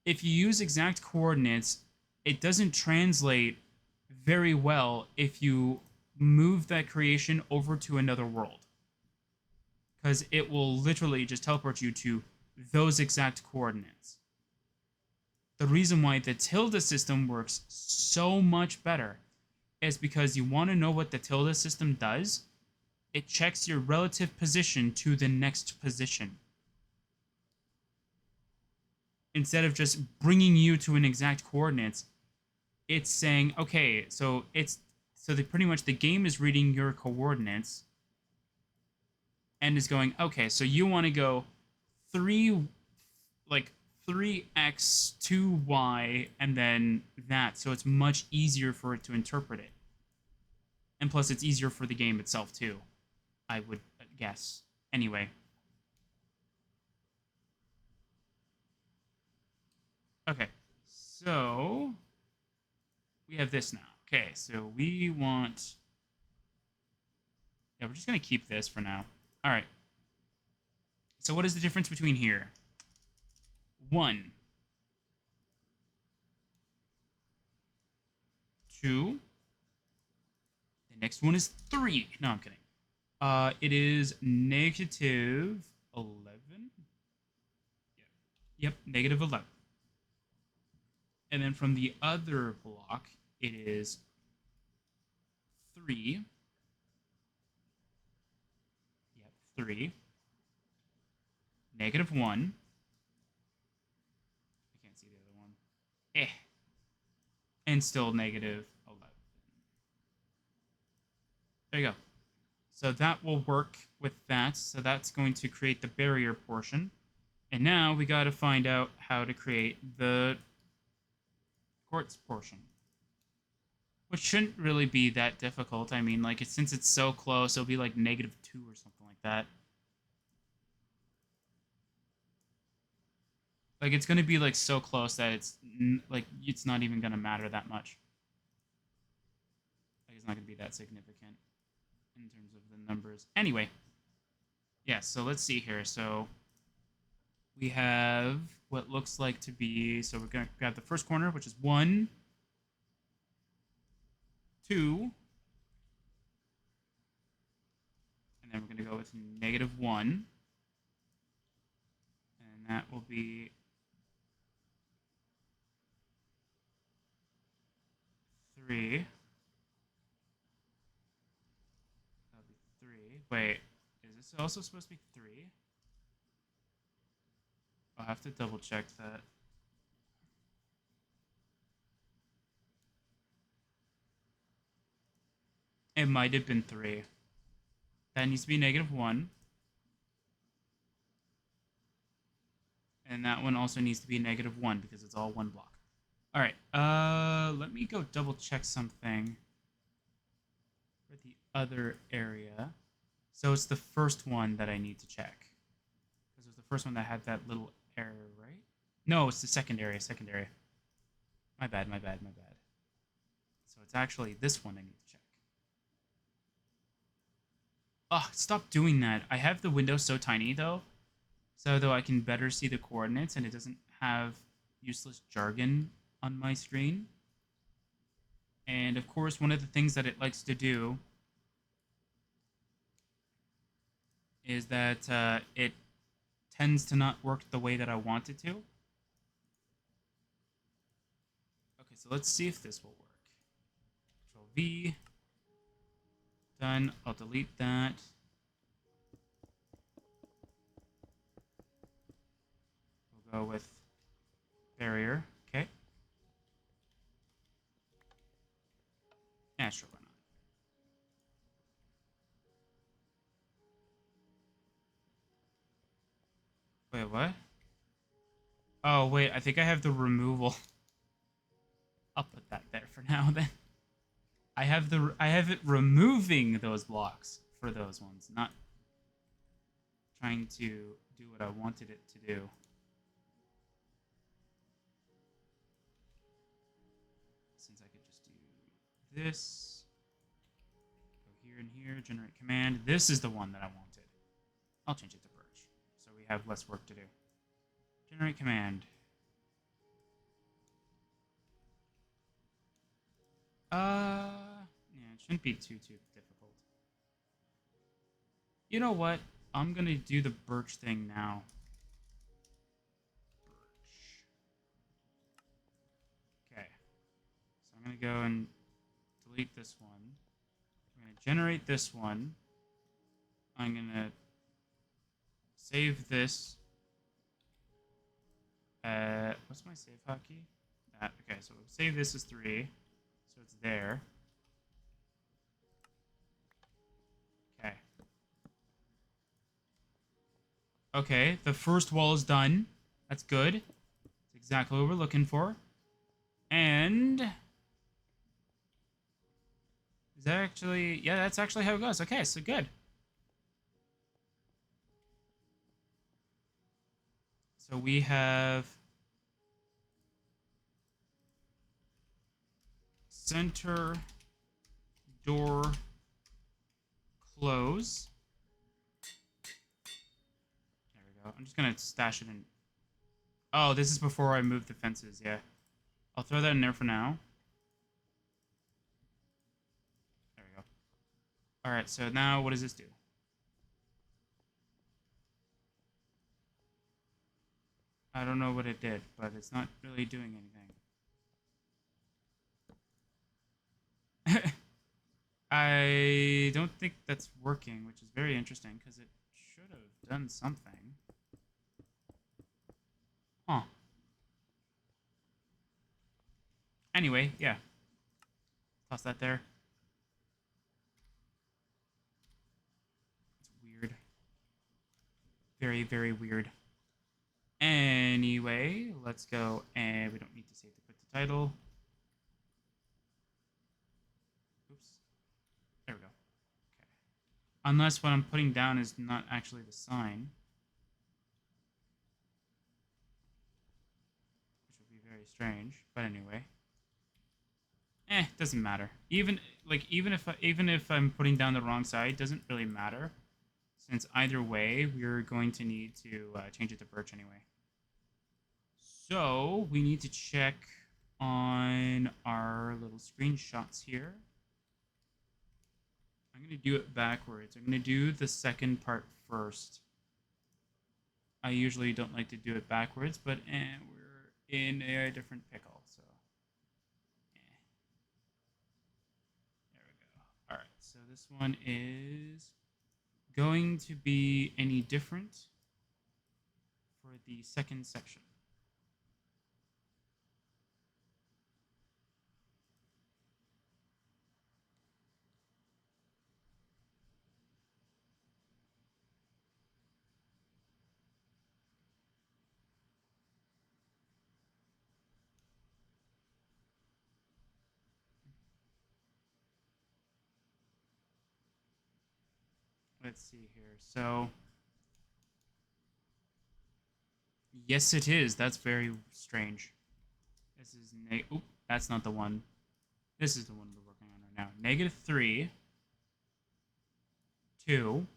if you use exact coordinates, it doesn't translate very well if you move that creation over to another world. because it will literally just teleport you to those exact coordinates. The reason why the tilde system works so much better is because you want to know what the tilde system does. It checks your relative position to the next position. Instead of just bringing you to an exact coordinates, it's saying, okay, pretty much the game is reading your coordinates and is going, okay, so you want to go 3 like 3x 2y and then that, so it's much easier for it to interpret it. And plus it's easier for the game itself too, I would guess. Anyway. Okay. So we have this now. Okay, so we want, yeah, we're just going to keep this for now. All right. So what is the difference between here? 1, 2. The next one is 3. No, I'm kidding. It is negative 11. Yep, negative 11. And then from the other block, it is 3. Yep, 3. Negative 1. I can't see the other one. And still negative 11. There you go. So that will work with that. So that's going to create the barrier portion. And now we got to find out how to create the quartz portion. Which shouldn't really be that difficult. I mean, like, since it's so close, it'll be like negative 2 or something like that. Like, it's going to be, like, so close that it's not even going to matter that much. Like, it's not going to be that significant in terms of the numbers. Anyway. Yeah, so let's see here. So we have what looks like to be, so we're going to grab the first corner, which is 1, 2, and then we're going to go with negative 1, and that will be 3. That'll be 3. Wait, is this also supposed to be 3? I'll have to double check that. It might have been 3. That needs to be negative 1. And that one also needs to be negative 1 because it's all one block. All right, let me go double check something for the other area. So it's the first one that I need to check. Because it was the first one that had that little error, right? No, it's the second area, My bad. So it's actually this one I need to check. Oh, stop doing that. I have the window so tiny, though. So, though I can better see the coordinates and it doesn't have useless jargon on my screen. And, of course, one of the things that it likes to do is that it tends to not work the way that I want it to. Okay, so let's see if this will work. Control V. Done. I'll delete that. We'll go with barrier. Okay. Yeah, sure, why not? Wait, what? Oh, wait, I think I have the removal. I'll put that there for now, then. I have it removing those blocks for those ones, not trying to do what I wanted it to do. Since I could just do this, go here and here, generate command. This is the one that I wanted. I'll change it to birch, so we have less work to do. Generate command. Yeah, it shouldn't be too difficult. You know what? I'm going to do the birch thing now. Okay. So I'm going to go and delete this one. I'm going to generate this one. I'm going to save this. What's my save hotkey? That. Okay, so we'll save this as 3. So it's there. Okay. Okay, the first wall is done. That's good. That's exactly what we're looking for. And is that actually... Yeah, that's actually how it goes. Okay, so good. So we have center door close. There we go. I'm just going to stash it in. Oh, this is before I move the fences. Yeah. I'll throw that in there for now. There we go. All right, so now what does this do? I don't know what it did, but it's not really doing anything. I don't think that's working, which is very interesting, because it should have done something. Huh. Anyway, yeah. Toss that there. It's weird. Very, very weird. Anyway, let's go, and we don't need to save to put the title. Oops. There we go. Okay. Unless what I'm putting down is not actually the sign. Which would be very strange, but anyway. Doesn't matter. Even if I'm putting down the wrong side, doesn't really matter, since either way we're going to need to change it to birch anyway. So we need to check on our little screenshots here. I'm gonna do it backwards. I'm gonna do the second part first. I usually don't like to do it backwards, but we're in a different pickle. Alright, so this one is going to be any different for the second section. Let's see here. So, yes, it is. That's very strange. This is oop, that's not the one. This is the one we're working on right now. -3, 2,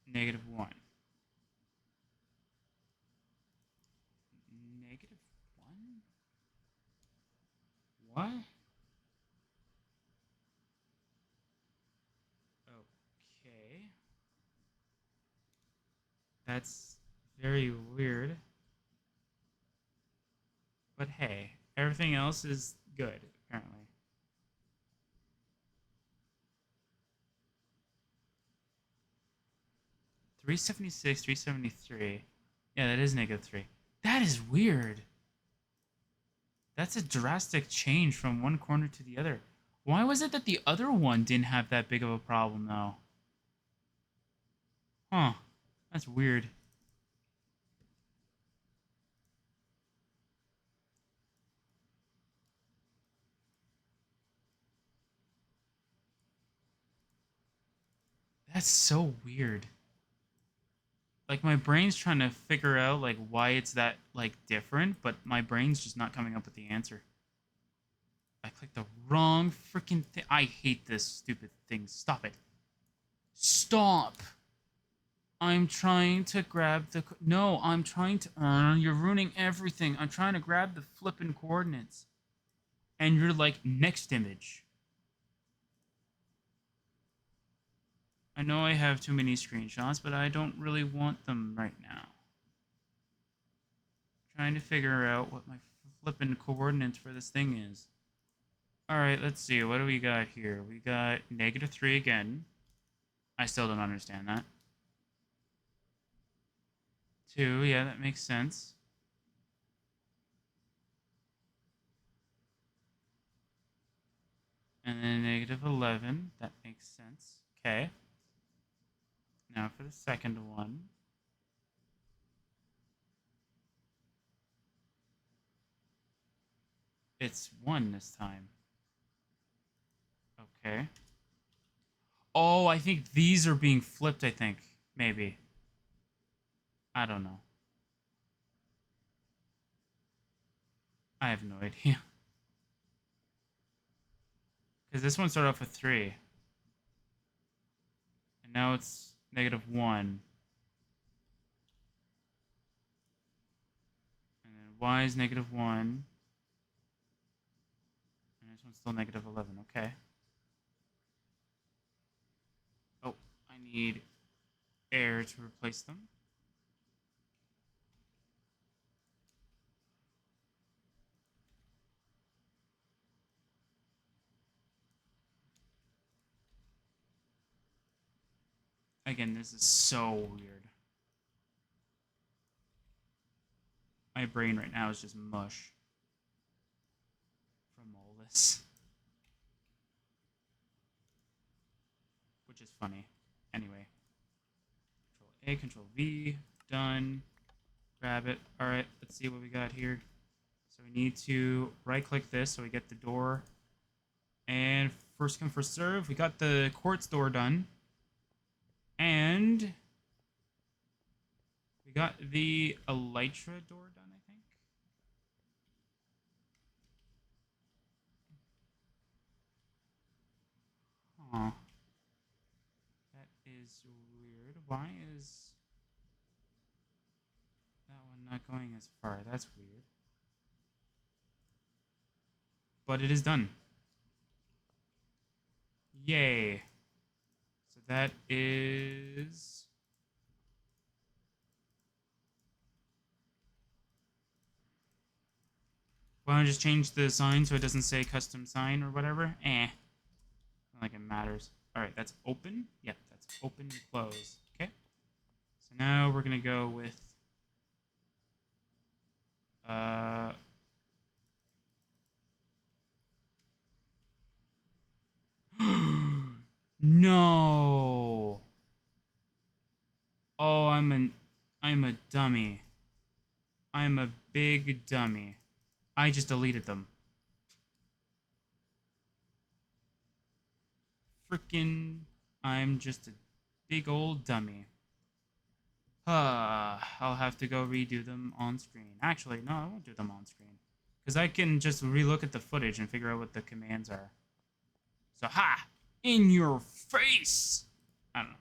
-1. -1? What? Okay. That's very weird. But hey, everything else is good, apparently. $376, $373. Yeah, that is -3. That is weird. That's a drastic change from one corner to the other. Why was it that the other one didn't have that big of a problem, though? Huh. That's weird. That's so weird. Like, my brain's trying to figure out, like, why it's that, like, different, but my brain's just not coming up with the answer. I clicked the wrong freaking thing. I hate this stupid thing. Stop it. Stop! I'm trying to grab the... No, I'm trying to... you're ruining everything. I'm trying to grab the flippin' coordinates. And you're like, next image. I know I have too many screenshots, but I don't really want them right now. Trying to figure out what my flippin' coordinates for this thing is. Alright, let's see. What do we got here? We got -3 again. I still don't understand that. 2, yeah, that makes sense. And then -11, that makes sense. Okay. Now for the second one. It's 1 this time. Okay. Oh, I think these are being flipped, I think. Maybe. I don't know. I have no idea. Because this one started off with 3. And now it's -1. And then y is -1. And this one's still -11. Okay. Oh, I need air to replace them. Again, this is so weird. My brain right now is just mush from all this. Which is funny. Anyway. Control A, Control V. Done. Grab it. Alright, let's see what we got here. So we need to right-click this so we get the door. And first come, first serve. We got the quartz door done. And we got the elytra door done, I think. Huh. That is weird. Why is that one not going as far? That's weird. But it is done. Yay. So that is... Why don't I just change the sign so it doesn't say custom sign or whatever? Not like it matters. Alright, that's open. Yep, that's open, close. Okay. So now we're going to go with... No! Oh, I'm a dummy. I'm a big dummy. I just deleted them. Frickin' I'm just a big old dummy. I'll have to go redo them on screen. Actually, no, I won't do them on screen. Because I can just relook at the footage and figure out what the commands are. So, ha! In your face! I don't know.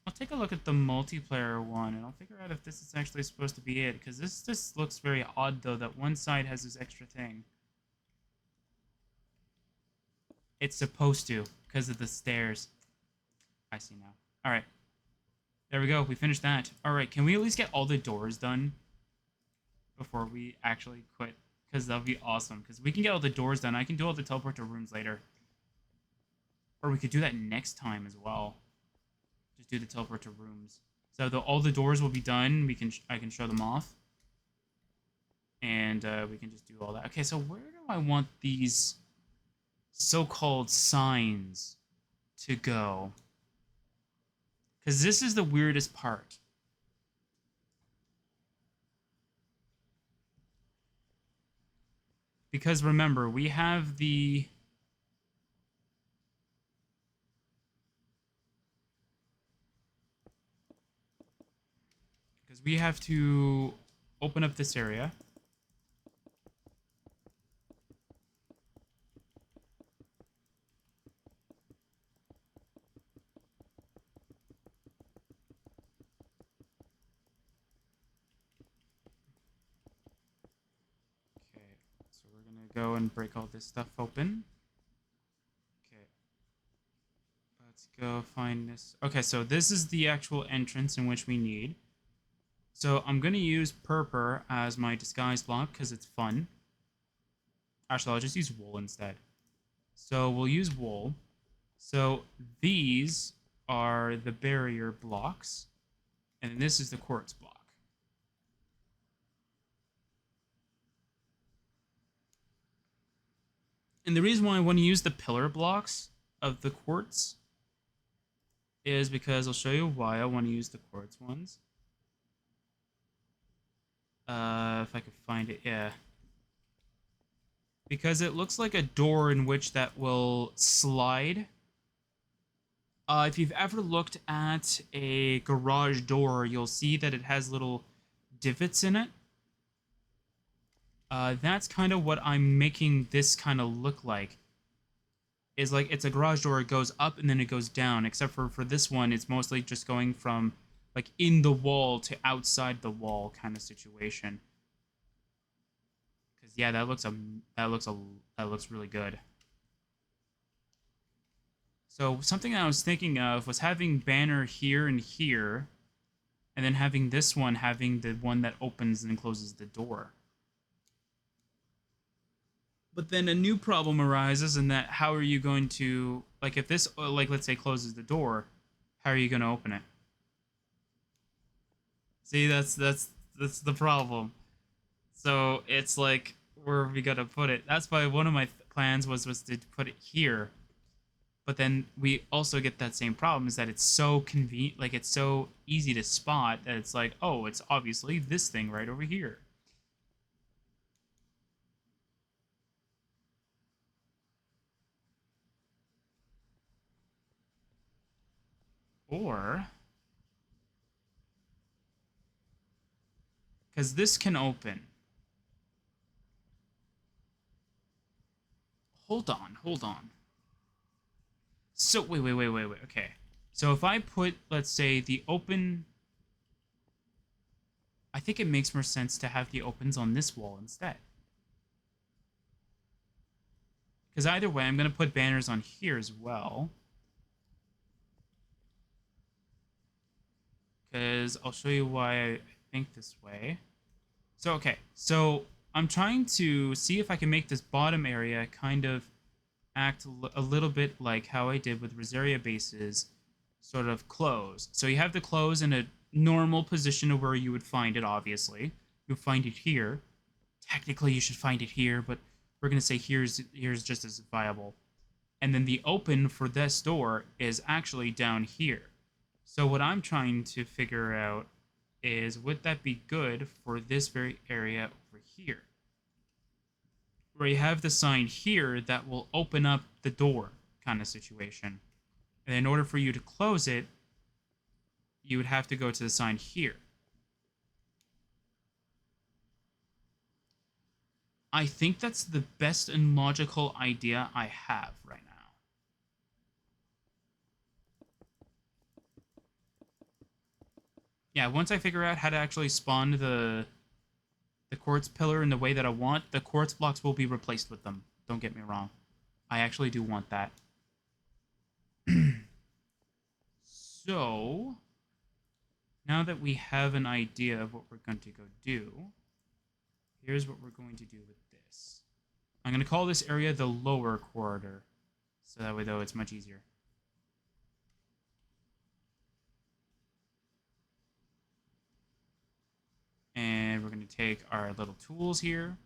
I'll take a look at the multiplayer one, and I'll figure out if this is actually supposed to be it. Because this just looks very odd, though, that one side has this extra thing. It's supposed to, because of the stairs. I see now. Alright. There we go. We finished that. Alright, can we at least get all the doors done before we actually quit? Because that would be awesome. Because we can get all the doors done. I can do all the teleport to rooms later. Or we could do that next time as well. Just do the teleport to rooms. So all the doors will be done. I can show them off. And we can just do all that. Okay, so where do I want these so-called signs to go? Because this is the weirdest part. Because remember, we have the... Because we have to open up this area. Okay, so we're gonna go and break all this stuff open. Let's go find this. Okay, so this is the actual entrance in which we need. So I'm going to use purple as my disguise block because it's fun. Actually, I'll just use wool instead. So we'll use wool. So these are the barrier blocks. And this is the quartz block. And the reason why I want to use the pillar blocks of the quartz is because I'll show you why I want to use the quartz ones. If I could find it, yeah. Because it looks like a door in which that will slide. If you've ever looked at a garage door, you'll see that it has little divots in it. That's kind of what I'm making this kind of look like. Is like it's a garage door, it goes up and then it goes down, except for this one, it's mostly just going from like in the wall to outside the wall kind of situation. Because yeah, that looks really good. So something I was thinking of was having banner here and here, and then having this one having the one that opens and closes the door. But then a new problem arises in that how are you going to, like, if this, like, let's say closes the door, how are you going to open it? See, that's the problem. So it's like, where are we going to put it? That's why one of my plans was to put it here. But then we also get that same problem is that it's so convenient, like it's so easy to spot that it's like, oh, it's obviously this thing right over here. Or, because this can open. Hold on, hold on. So, wait. Okay. So if I put, let's say, the open... I think it makes more sense to have the opens on this wall instead. Because either way, I'm going to put banners on here as well. Because I'll show you why I think this way. So, okay. So I'm trying to see if I can make this bottom area kind of act a little bit like how I did with Rosaria bases, sort of close. So you have the close in a normal position of where you would find it, obviously. You'll find it here. Technically, you should find it here, but we're going to say here's just as viable. And then the open for this door is actually down here. So what I'm trying to figure out is, would that be good for this very area over here? Where you have the sign here that will open up the door kind of situation. And in order for you to close it, you would have to go to the sign here. I think that's the best and logical idea I have right now. Yeah, once I figure out how to actually spawn the quartz pillar in the way that I want, the quartz blocks will be replaced with them. Don't get me wrong. I actually do want that. So, now that we have an idea of what we're going to go do, here's what we're going to do with this. I'm going to call this area the lower corridor. So that way, though, it's much easier. And we're going to take our little tools here.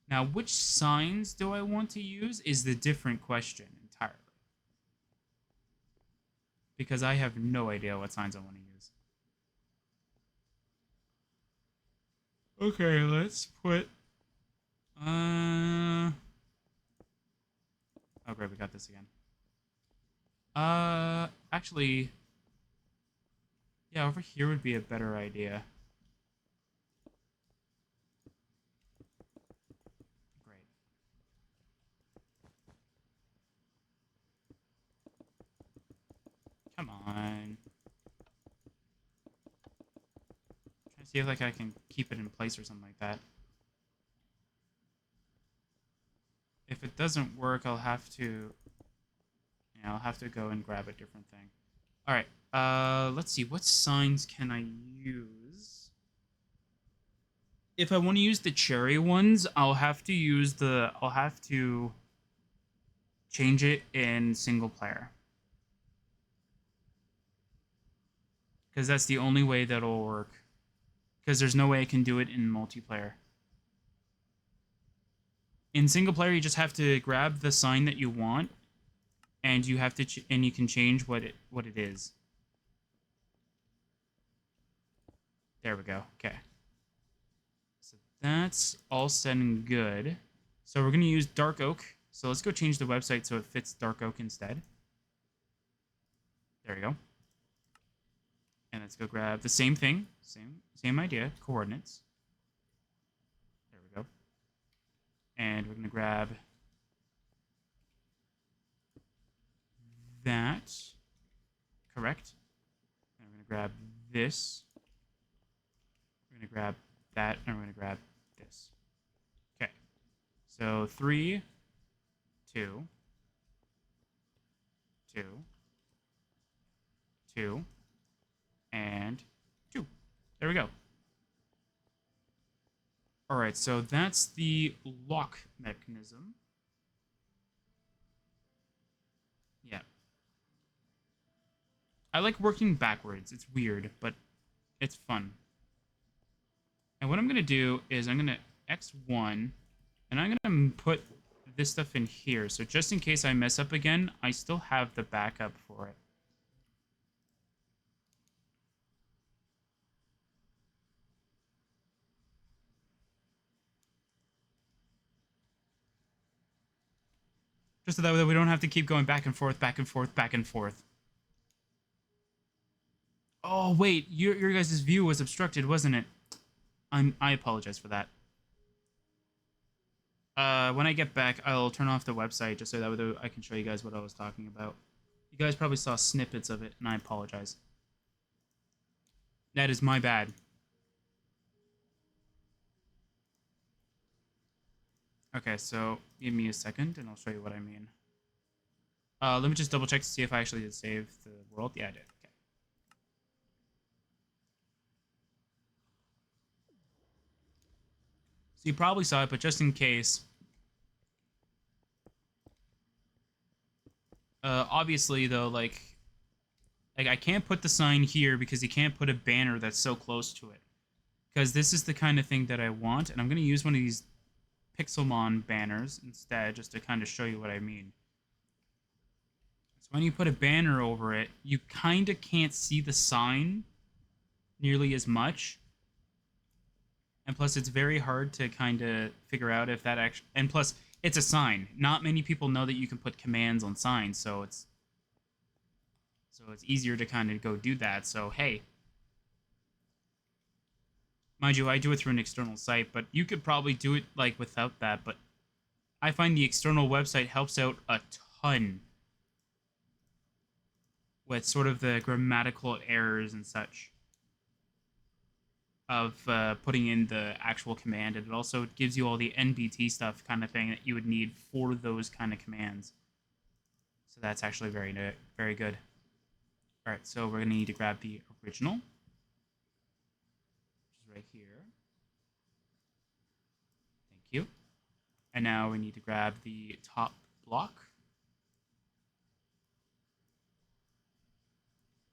Now, which signs do I want to use is the different question entirely. Because I have no idea what signs I want to use. Okay, let's put... Oh, great, we got this again. Actually... Yeah, over here would be a better idea. Great. Come on. Trying to see if like I can keep it in place or something like that. If it doesn't work, I'll have to... Yeah. Yeah, I'll have to go and grab a different thing. All right. Let's see. What signs can I use? If I want to use the cherry ones, I'll have to use the. I'll have to change it in single player because that's the only way that'll work. Because there's no way I can do it in multiplayer. In single player, you just have to grab the sign that you want, and you have to and you can change what it is. There we go. Okay. So that's all said and good. So we're gonna use dark oak. So let's go change the website so it fits dark oak instead. There we go. And let's go grab the same thing, same idea, coordinates. There we go. And we're gonna grab that. Correct. And we're gonna grab this. We're gonna grab that, and we're gonna grab this. Okay. So 3, 2, 2, 2, and 2. There we go. All right, so that's the lock mechanism. Yeah. I like working backwards. It's weird, but it's fun. And what I'm going to do is I'm going to X1, and I'm going to put this stuff in here. So just in case I mess up again, I still have the backup for it. Just so that way we don't have to keep going back and forth, back and forth, back and forth. Oh, wait, your guys' view was obstructed, wasn't it? I apologize for that. When I get back, I'll turn off the website just so that way I can show you guys what I was talking about. You guys probably saw snippets of it, and I apologize. That is my bad. Okay, so give me a second, and I'll show you what I mean. Let me just double check to see if I actually did save the world. Yeah, I did. Okay. So you probably saw it, but just in case. Obviously, though, like I can't put the sign here because you can't put a banner that's so close to it. Because this is the kind of thing that I want, and I'm going to use one of these Pixelmon banners instead, just to kind of show you what I mean. So when you put a banner over it, you kind of can't see the sign nearly as much. And plus, it's very hard to kind of figure out if that actually... And plus, it's a sign. Not many people know that you can put commands on signs, so it's easier to kind of go do that. So, hey. Mind you, I do it through an external site, but you could probably do it, like, without that. But I find the external website helps out a ton with sort of the grammatical errors and such of putting in the actual command, and it also gives you all the NBT stuff kind of thing that you would need for those kind of commands. So that's actually very good. All right, so we're going to need to grab the original, which is right here. Thank you. And now we need to grab the top block.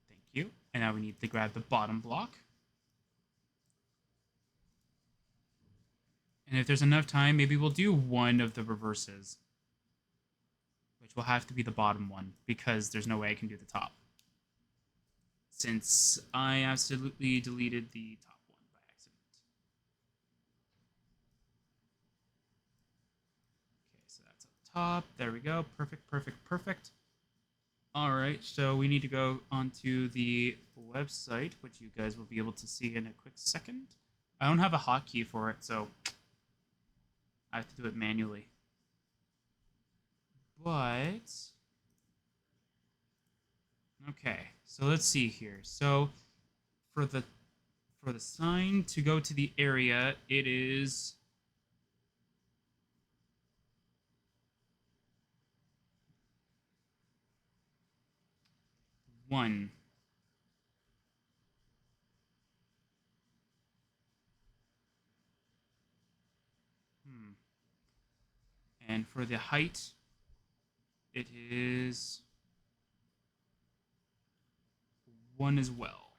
Thank you. And now we need to grab the bottom block. And if there's enough time, maybe we'll do one of the reverses, which will have to be the bottom one, because there's no way I can do the top, since I absolutely deleted the top one by accident. Okay, so that's up top. There we go. Perfect, perfect, perfect. All right, so we need to go onto the website, which you guys will be able to see in a quick second. I don't have a hotkey for it, so I have to do it manually. But okay, so let's see here. So for the sign to go to the area, it is 1. And for the height, it is 1 as well.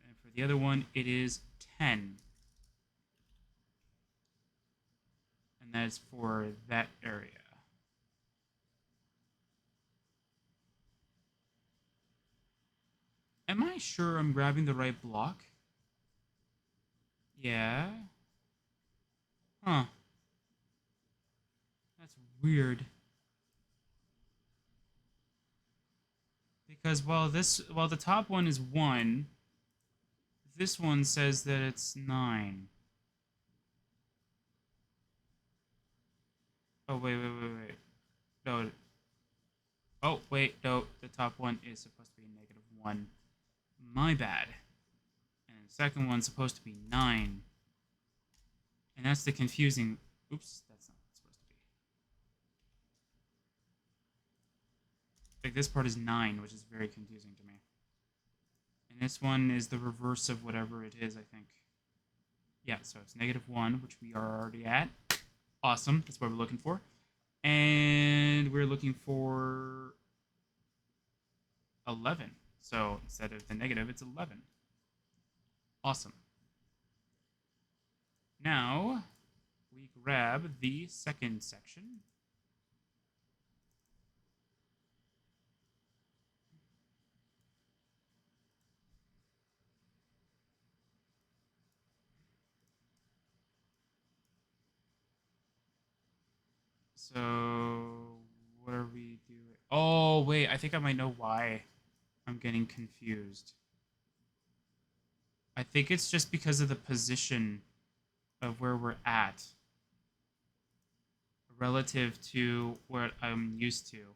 And for the other one, it is 10. And that is for that area. Am I sure I'm grabbing the right block? Yeah. Huh. That's weird. Because while the top one is 1, this one says that it's 9. Oh wait. No. Oh wait, no. The top one is supposed to be -1. My bad. And the second one's supposed to be 9. And that's the confusing. Oops, that's not what it's supposed to be. Like this part is 9, which is very confusing to me. And this one is the reverse of whatever it is, I think. Yeah, so it's -1, which we are already at. Awesome, that's what we're looking for. And we're looking for 11. So instead of the negative, it's 11. Awesome. Now, we grab the second section. So, what are we doing? Oh, wait, I think I might know why I'm getting confused. I think it's just because of the position of where we're at relative to what I'm used to.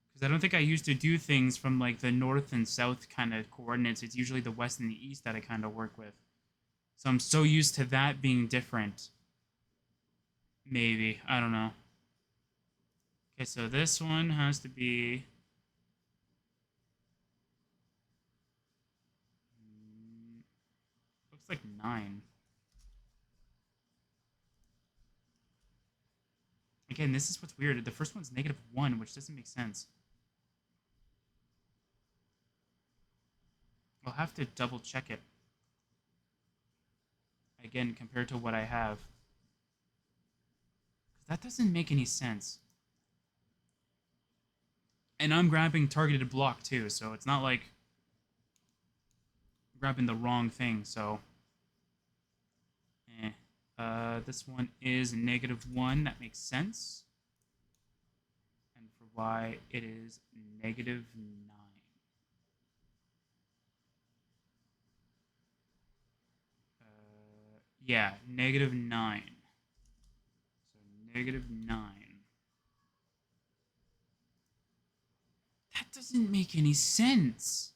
Because I don't think I used to do things from like the north and south kind of coordinates. It's usually the west and the east that I kind of work with. So I'm so used to that being different. Maybe. I don't know. Okay, so this one has to be... looks like 9. Again, this is what's weird. The first one's -1, which doesn't make sense. I'll have to double check it. Again, compared to what I have. Because that doesn't make any sense. And I'm grabbing targeted block too, so it's not like I'm grabbing the wrong thing, so... this one is -1. That makes sense. And for Y, it is -9. Yeah, -9. So -9. That doesn't make any sense.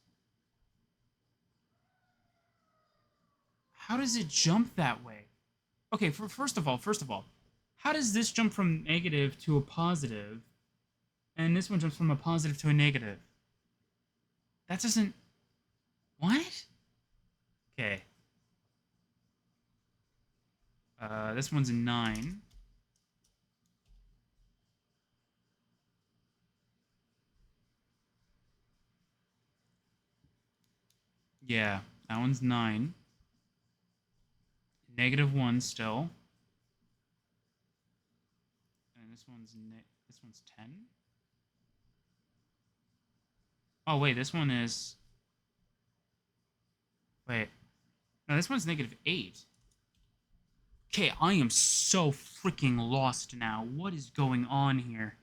How does it jump that way? Okay, first of all, how does this jump from negative to a positive, and this one jumps from a positive to a negative? That doesn't... What? Okay. This one's a 9. Yeah, that one's 9. -1 still. And this one's 10. Oh wait, this one is... Wait. No, this one's -8. Okay, I am so freaking lost now. What is going on here?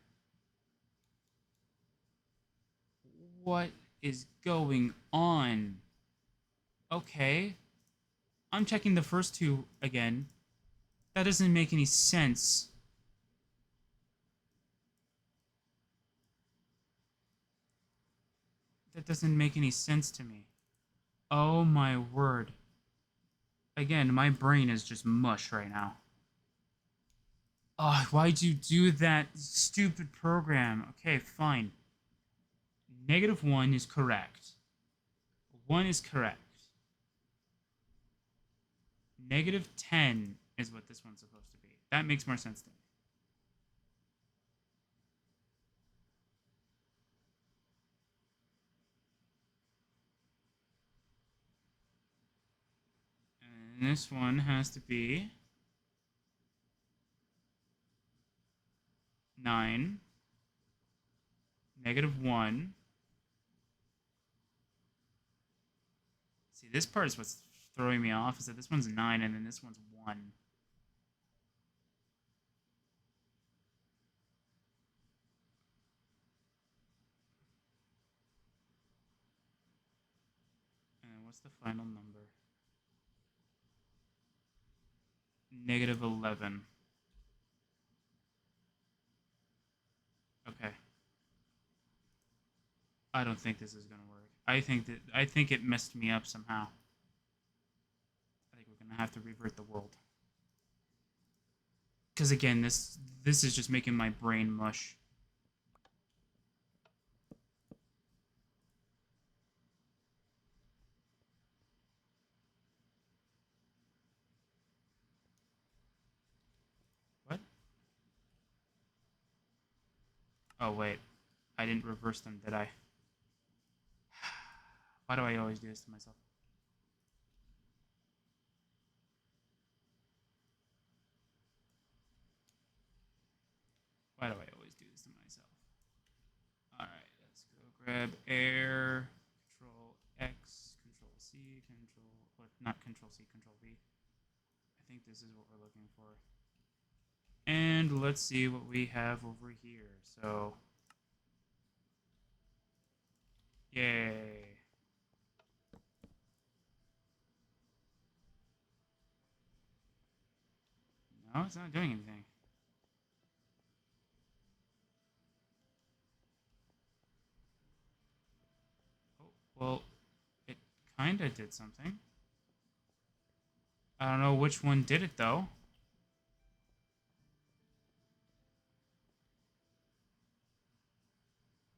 What is going on? Okay. I'm checking the first two again. That doesn't make any sense. That doesn't make any sense to me. Oh my word. Again, my brain is just mush right now. Oh, why'd you do that stupid program? Okay, fine. -1 is correct. 1 is correct. -10 is what this one's supposed to be. That makes more sense to me. And this one has to be 9, -1. See, this part is what's throwing me off, is that this one's 9 and then this one's 1. And what's the final number? -11. Okay. I don't think this is gonna work. I think it messed me up somehow. I think we're gonna have to revert the world. Because again, this is just making my brain mush. What? Oh wait, I didn't reverse them, did I? Why do I always do this to myself? Why do I always do this to myself? Alright, let's go grab air, Control X, Control C, Control, or not Control C, Control V. I think this is what we're looking for. And let's see what we have over here. So, yay. No, it's not doing anything. Oh, well, it kinda did something. I don't know which one did it, though.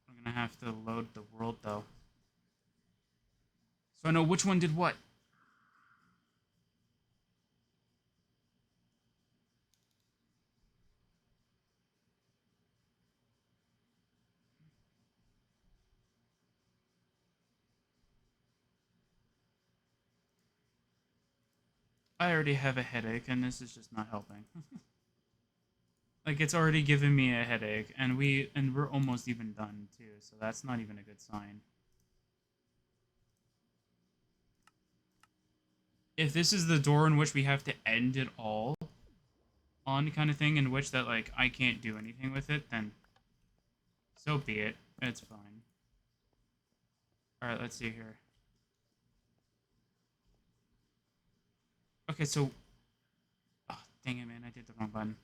I'm gonna have to load the world, though. So I know which one did what. I already have a headache, and this is just not helping. Like, it's already given me a headache, and we're almost even done, too, so that's not even a good sign. If this is the door in which we have to end it all on kind of thing, in which that, like, I can't do anything with it, then so be it. It's fine. Alright, let's see here. Okay, so... Oh, dang it, man, I did the wrong button.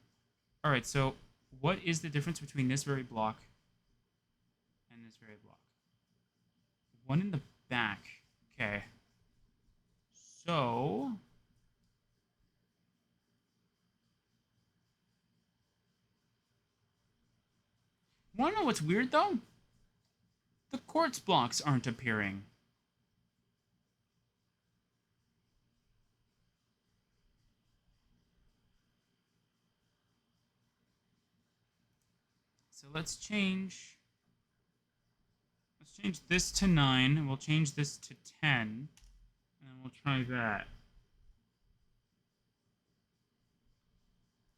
Alright, so what is the difference between this very block and this very block? One in the back. Okay. So... Wanna know what's weird, though? The quartz blocks aren't appearing. So let's change this to 9, and we'll change this to 10, and we'll try that.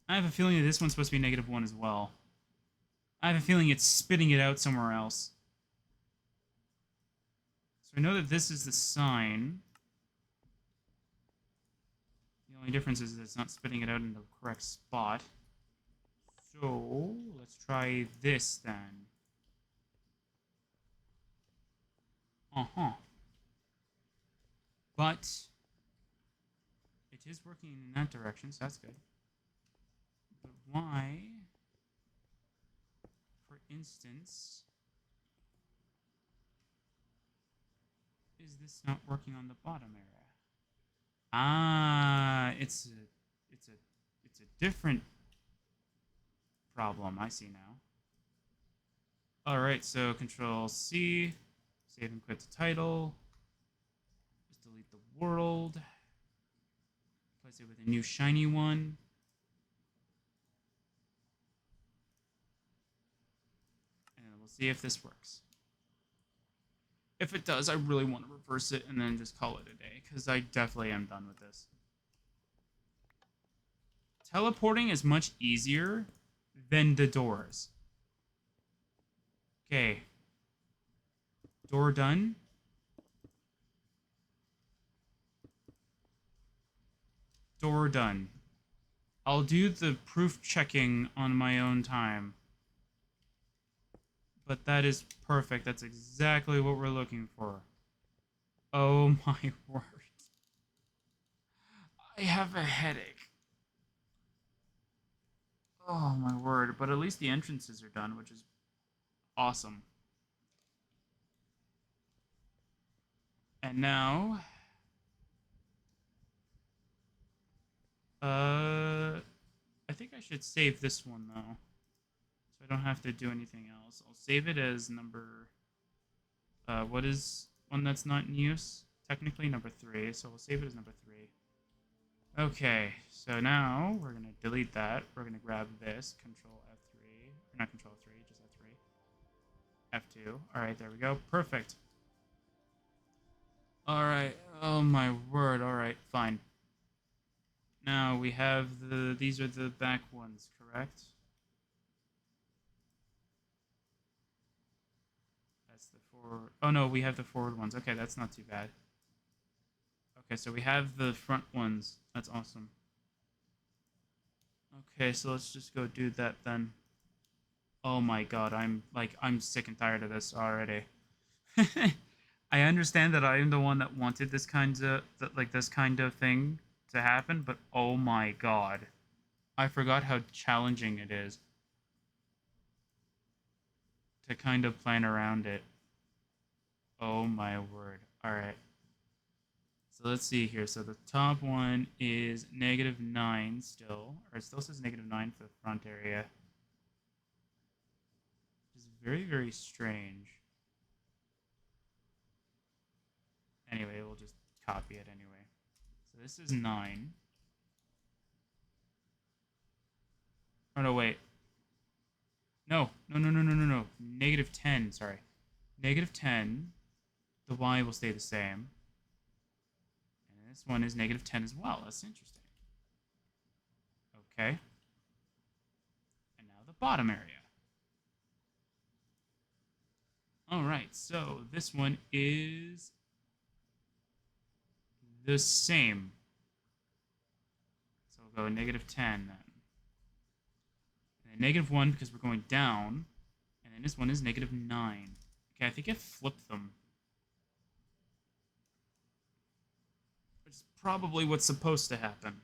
I have a feeling that this one's supposed to be -1 as well. I have a feeling it's spitting it out somewhere else. So I know that this is the sign. The only difference is that it's not spitting it out in the correct spot. So let's try this then. But it is working in that direction, so that's good. But why, for instance, is this not working on the bottom area? Ah, it's a different problem. I see now. All right, so Control C, save and quit the title. Just delete the world. Replace it with a new shiny one. And we'll see if this works. If it does, I really want to reverse it and then just call it a day, because I definitely am done with this. Teleporting is much easier than the doors. Okay. Door done. Door done. I'll do the proof checking on my own time. But that is perfect. That's exactly what we're looking for. Oh my word. I have a headache. Oh my word. But at least the entrances are done, which is awesome. And now... I think I should save this one, though. So I don't have to do anything else. I'll save it as number... what is one that's not in use? Technically number 3, so we'll save it as number 3. Okay, so now we're going to delete that. We're going to grab this, Control F3. Or not Control F3, just F3. F2. Alright, there we go. Perfect. Alright. Oh my word. Alright, fine. Now we have the... These are the back ones, correct? That's the forward... Oh no, we have the forward ones. Okay, that's not too bad. Okay, so we have the front ones. That's awesome. Okay, so let's just go do that then. Oh my god, I'm sick and tired of this already. I understand that I am the one that wanted this this kind of thing to happen, but oh my god. I forgot how challenging it is to kind of plan around it. Oh my word. Alright. So let's see here. So the top one is -9 still. Or it still says -9 for the front area. Which is very, very strange. Anyway, we'll just copy it anyway. So this is 9. Oh, no, wait. No. No. -10, sorry. -10. The y will stay the same. And this one is -10 as well. That's interesting. Okay. And now the bottom area. Alright, so this one is the same. So we'll go -10 then. And then -1 because we're going down. And then this one is -9. Okay, I think I flipped them. Which is probably what's supposed to happen.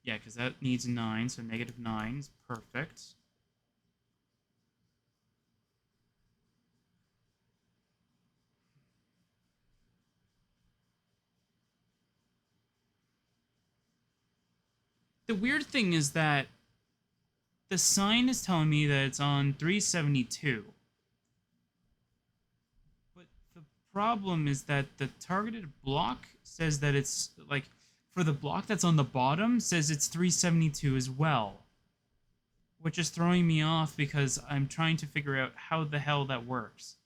Yeah, because that needs 9, so -9 is perfect. The weird thing is that the sign is telling me that it's on 372. But the problem is that the targeted block says that it's, like, for the block that's on the bottom, says it's 372 as well. Which is throwing me off because I'm trying to figure out how the hell that works.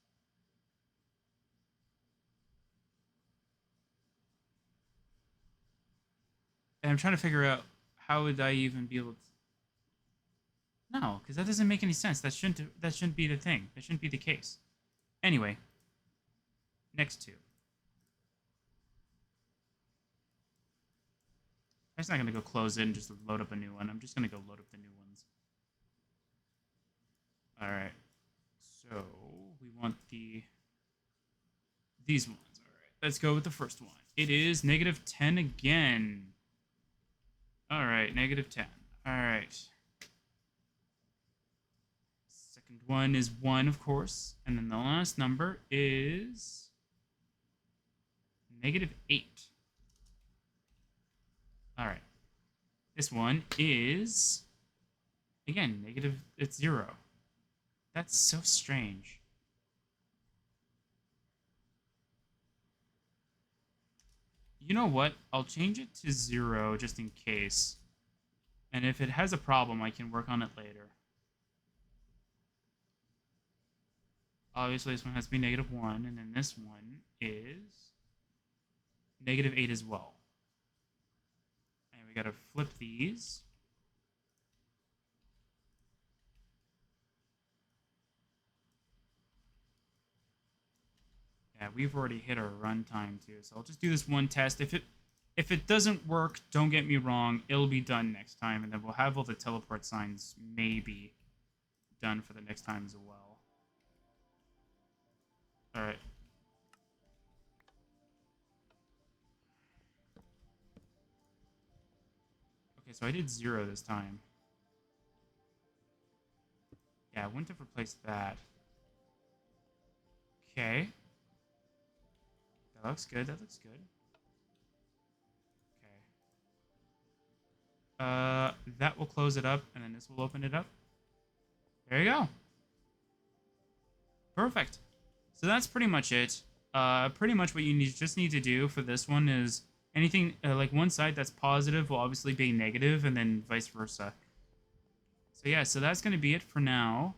And I'm trying to figure out how would I even be able to... No, because that doesn't make any sense. That shouldn't be the thing. That shouldn't be the case. Anyway, next two. I'm just not going to go close it and just load up a new one. I'm just going to go load up the new ones. Alright. So, we want these ones. Alright, let's go with the first one. It is -10 again. Alright, -10. Alright. Second one is 1, of course. And then the last number is -8. Alright. This one is Again, negative, it's 0. That's so strange. You know what? I'll change it to 0 just in case. And if it has a problem, I can work on it later. Obviously, this one has to be -1, and then this one is -8 as well. And we gotta flip these. Yeah, we've already hit our runtime too, so I'll just do this one test. If it doesn't work, don't get me wrong, it'll be done next time, and then we'll have all the teleport signs maybe done for the next time as well. Alright. Okay, so I did 0 this time. Yeah, I wouldn't have replaced that. Okay. That looks good, that looks good. That will close it up, and then this will open it up. There you go. Perfect. So that's pretty much it. Pretty much what you just need to do for this one is anything, like one side that's positive will obviously be negative, and then vice versa. So yeah, so that's going to be it for now.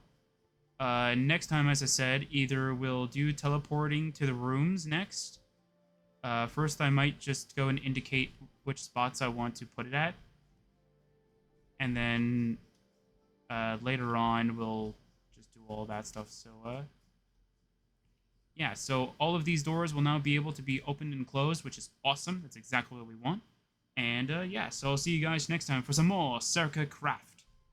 Next time, as I said, either we'll do teleporting to the rooms next. First, I might just go and indicate which spots I want to put it at. And then later on, we'll just do all that stuff. So, yeah, so all of these doors will now be able to be opened and closed, which is awesome. That's exactly what we want. And, yeah, so I'll see you guys next time for some more Sercacraft.